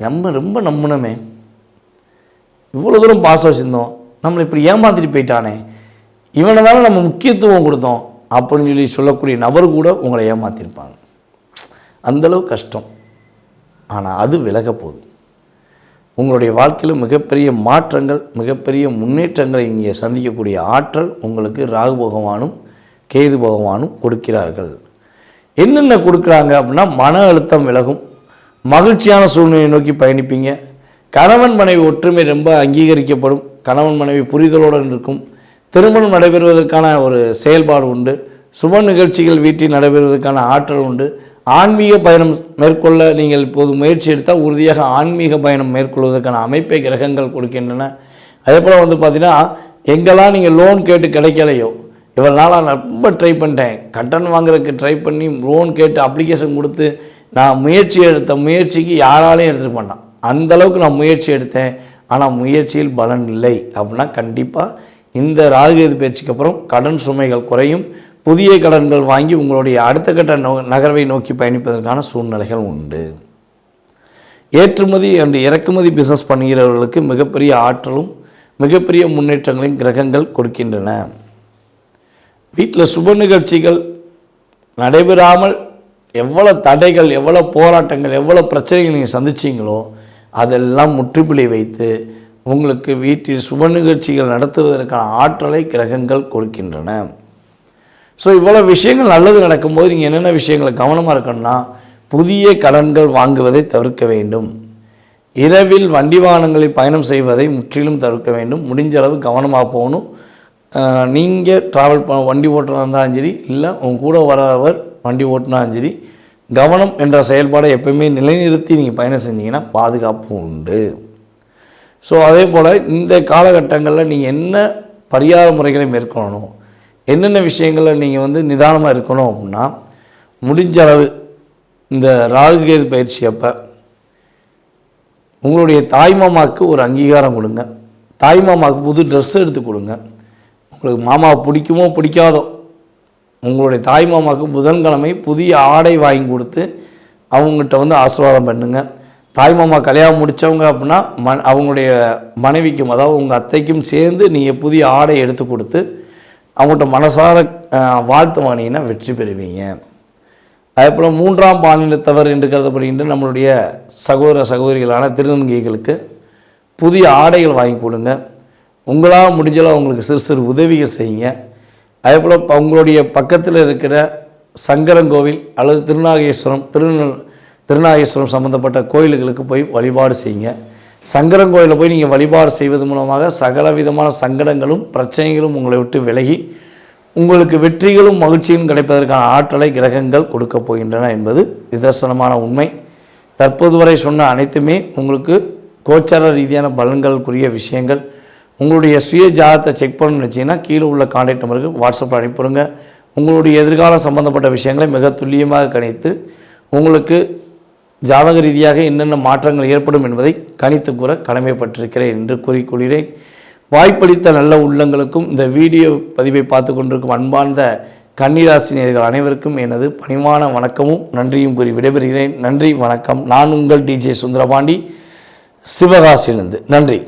நம்ம ரொம்ப நம்பினமே, இவ்வளோ தூரம் பாசம் வச்சுருந்தோம், நம்மளை இப்படி ஏமாற்றிட்டு போயிட்டானே, இவனை தானே நம்ம முக்கியத்துவம் கொடுத்தோம் அப்படின்னு சொல்லி சொல்லக்கூடிய நபர் கூட உங்களை ஏமாற்றிருப்பாங்க. அந்தளவு கஷ்டம். ஆனால் அது விலக போகுது. உங்களுடைய வாழ்க்கையில் மிகப்பெரிய மாற்றங்கள், மிகப்பெரிய முன்னேற்றங்களை இங்கே சந்திக்கக்கூடிய ஆற்றல் உங்களுக்கு ராகு பகவானும் கேது பகவானும் கொடுக்கிறார்கள். என்னென்ன கொடுக்குறாங்க அப்படின்னா மன அழுத்தம் விலகும், மகிழ்ச்சியான சூழ்நிலையை நோக்கி பயணிப்பீங்க, கணவன் மனைவி ஒற்றுமை ரொம்ப அங்கீகரிக்கப்படும், கணவன் மனைவி புரிதலோடு இருக்கும், திருமணம் நடைபெறுவதற்கான ஒரு செயல்பாடு உண்டு, சுப நிகழ்ச்சிகள் வீட்டில் நடைபெறுவதற்கான ஆற்றல் உண்டு, ஆன்மீக பயணம் மேற்கொள்ள நீங்கள் இப்போது முயற்சி எடுத்தால் உறுதியாக ஆன்மீக பயணம் மேற்கொள்வதற்கான அமைப்பை கிரகங்கள் கொடுக்கின்றன. அதே போல் பார்த்திங்கன்னா எங்கெல்லாம் நீங்கள் லோன் கேட்டு கிடைக்கலையோ, இவ்வளோ நாளாக நான் ரொம்ப ட்ரை பண்ணிட்டேன், கடன் வாங்குறதுக்கு ட்ரை பண்ணி லோன் கேட்டு அப்ளிகேஷன் கொடுத்து நான் முயற்சி எடுத்த முயற்சிக்கு யாராலையும் எடுத்துகிட்டு பண்ணான், அந்தளவுக்கு நான் முயற்சி எடுத்தேன், ஆனால் முயற்சியில் பலன் இல்லை அப்படின்னா கண்டிப்பாக இந்த ராகுகேது பயிற்சிக்கு அப்புறம் கடன் சுமைகள் குறையும், புதிய கடன்கள் வாங்கி உங்களுடைய அடுத்த கட்ட நகர்வை நோக்கி பயணிப்பதற்கான சூழ்நிலைகள் உண்டு. ஏற்றுமதி அண்ட் இறக்குமதி பிஸ்னஸ் பண்ணுகிறவர்களுக்கு மிகப்பெரிய ஆற்றலும் மிகப்பெரிய முன்னேற்றங்களையும் கிரகங்கள் கொடுக்கின்றன. வீட்டில் சுப நிகழ்ச்சிகள் நடைபெறாமல் எவ்வளோ தடைகள், எவ்வளோ போராட்டங்கள், எவ்வளோ பிரச்சனைகள் நீங்கள் சந்திச்சிங்களோ அதெல்லாம் முற்றுப்புள்ளி வைத்து உங்களுக்கு வீட்டில் சுப நிகழ்ச்சிகள் நடத்துவதற்கான ஆற்றலை கிரகங்கள் கொடுக்கின்றன. ஸோ இவ்வளோ விஷயங்கள் நல்லது நடக்கும்போது நீங்கள் என்னென்ன விஷயங்களை கவனமாக இருக்கணும்னா, புதிய கடன்கள் வாங்குவதை தவிர்க்க வேண்டும், இரவில் வண்டி வாகனங்களில் பயணம் செய்வதை முற்றிலும் தவிர்க்க வேண்டும், முடிஞ்ச அளவு கவனமாக போகணும். நீங்கள் ட்ராவல் வண்டி ஓட்டுறதா இருந்தாலும் சரி, இல்லை உங்க கூட வரவர் வண்டி ஓட்டினாலும் சரி, கவனம் என்ற செயல்பாடை எப்போயுமே நிலைநிறுத்தி நீங்கள் பயணம் செஞ்சீங்கன்னா பாதுகாப்பு உண்டு. ஸோ அதே போல் இந்த காலகட்டங்களில் நீங்கள் என்ன பரிகார முறைகளை மேற்கொள்ளணும், என்னென்ன விஷயங்களில் நீங்கள் நிதானமாக இருக்கணும் அப்படின்னா, முடிஞ்ச அளவு இந்த ராகுகேது பயிற்சி அப்போ உங்களுடைய தாய்மாமாவுக்கு ஒரு அங்கீகாரம் கொடுங்க, தாய்மாமாவுக்கு புது ட்ரெஸ் எடுத்து கொடுங்க. உங்களுக்கு மாமாவை பிடிக்குமோ பிடிக்காதோ உங்களுடைய தாய்மாமாவுக்கு புதன்கிழமை புதிய ஆடை வாங்கி கொடுத்து அவங்ககிட்ட ஆசீர்வாதம் பண்ணுங்க. தாய்மாமா கல்யாணம் முடித்தவங்க அப்படின்னா அவங்களுடைய மனைவிக்கும், அதாவது உங்கள் அத்தைக்கும் சேர்ந்து நீங்கள் புதிய ஆடை எடுத்து கொடுத்து அவங்கள்ட்ட மனசார வாழ்த்து வாங்கினீங்கன்னா வெற்றி பெறுவீங்க. அதே போல் மூன்றாம் பாலினத்தவர் என்று கருதப்படுகின்ற நம்மளுடைய சகோதர சகோதரிகளான திருநங்கைகளுக்கு புதிய ஆடைகள் வாங்கி கொடுங்க. உங்களால் முடிஞ்சளவு அவங்களுக்கு சிறு சிறு உதவிகள் செய்யுங்க. அதே போல் உங்களுடைய பக்கத்தில் இருக்கிற சங்கரங்கோவில் அல்லது திருநாகேஸ்வரம் சம்மந்தப்பட்ட கோயில்களுக்கு போய் வழிபாடு செய்யுங்க. சங்கரங்கோயிலில் போய் நீங்கள் வழிபாடு செய்வது மூலமாக சகல விதமான சங்கடங்களும் பிரச்சனைகளும் உங்களை விட்டு விலகி உங்களுக்கு வெற்றிகளும் மகிழ்ச்சியும் கிடைப்பதற்கான ஆற்றலை கிரகங்கள் கொடுக்கப் போகின்றன என்பது நிதர்சனமான உண்மை. தற்போது வரை சொன்ன அனைத்துமே உங்களுக்கு கோச்சார ரீதியான பலன்களுக்குரிய விஷயங்கள். உங்களுடைய சுய ஜாதகத்தை செக் பண்ணணும்னு நினச்சிங்கன்னா கீழே உள்ள கான்டாக்ட் நம்பருக்கு வாட்ஸ்அப்பில் அனுப்பிடுங்க. உங்களுடைய எதிர்காலம் சம்பந்தப்பட்ட விஷயங்களை மிக துல்லியமாக கணித்து உங்களுக்கு ஜாதக ரீதியாக என்னென்ன மாற்றங்கள் ஏற்படும் என்பதை கணித்து கூற கடமைப்பட்டிருக்கிறேன் என்று கூறிக்கொள்கிறேன். வாய்ப்பளித்த நல்ல உள்ளங்களுக்கும் இந்த வீடியோ பதிவை பார்த்து கொண்டிருக்கும் அன்பார்ந்த கன்னிராசினியர்கள் அனைவருக்கும் எனது பணிவான வணக்கமும் நன்றியும் கூறி விடைபெறுகிறேன். நன்றி, வணக்கம். நான் உங்கள் டிஜே சுந்தரபாண்டி, சிவகாசியிலிருந்து. நன்றி.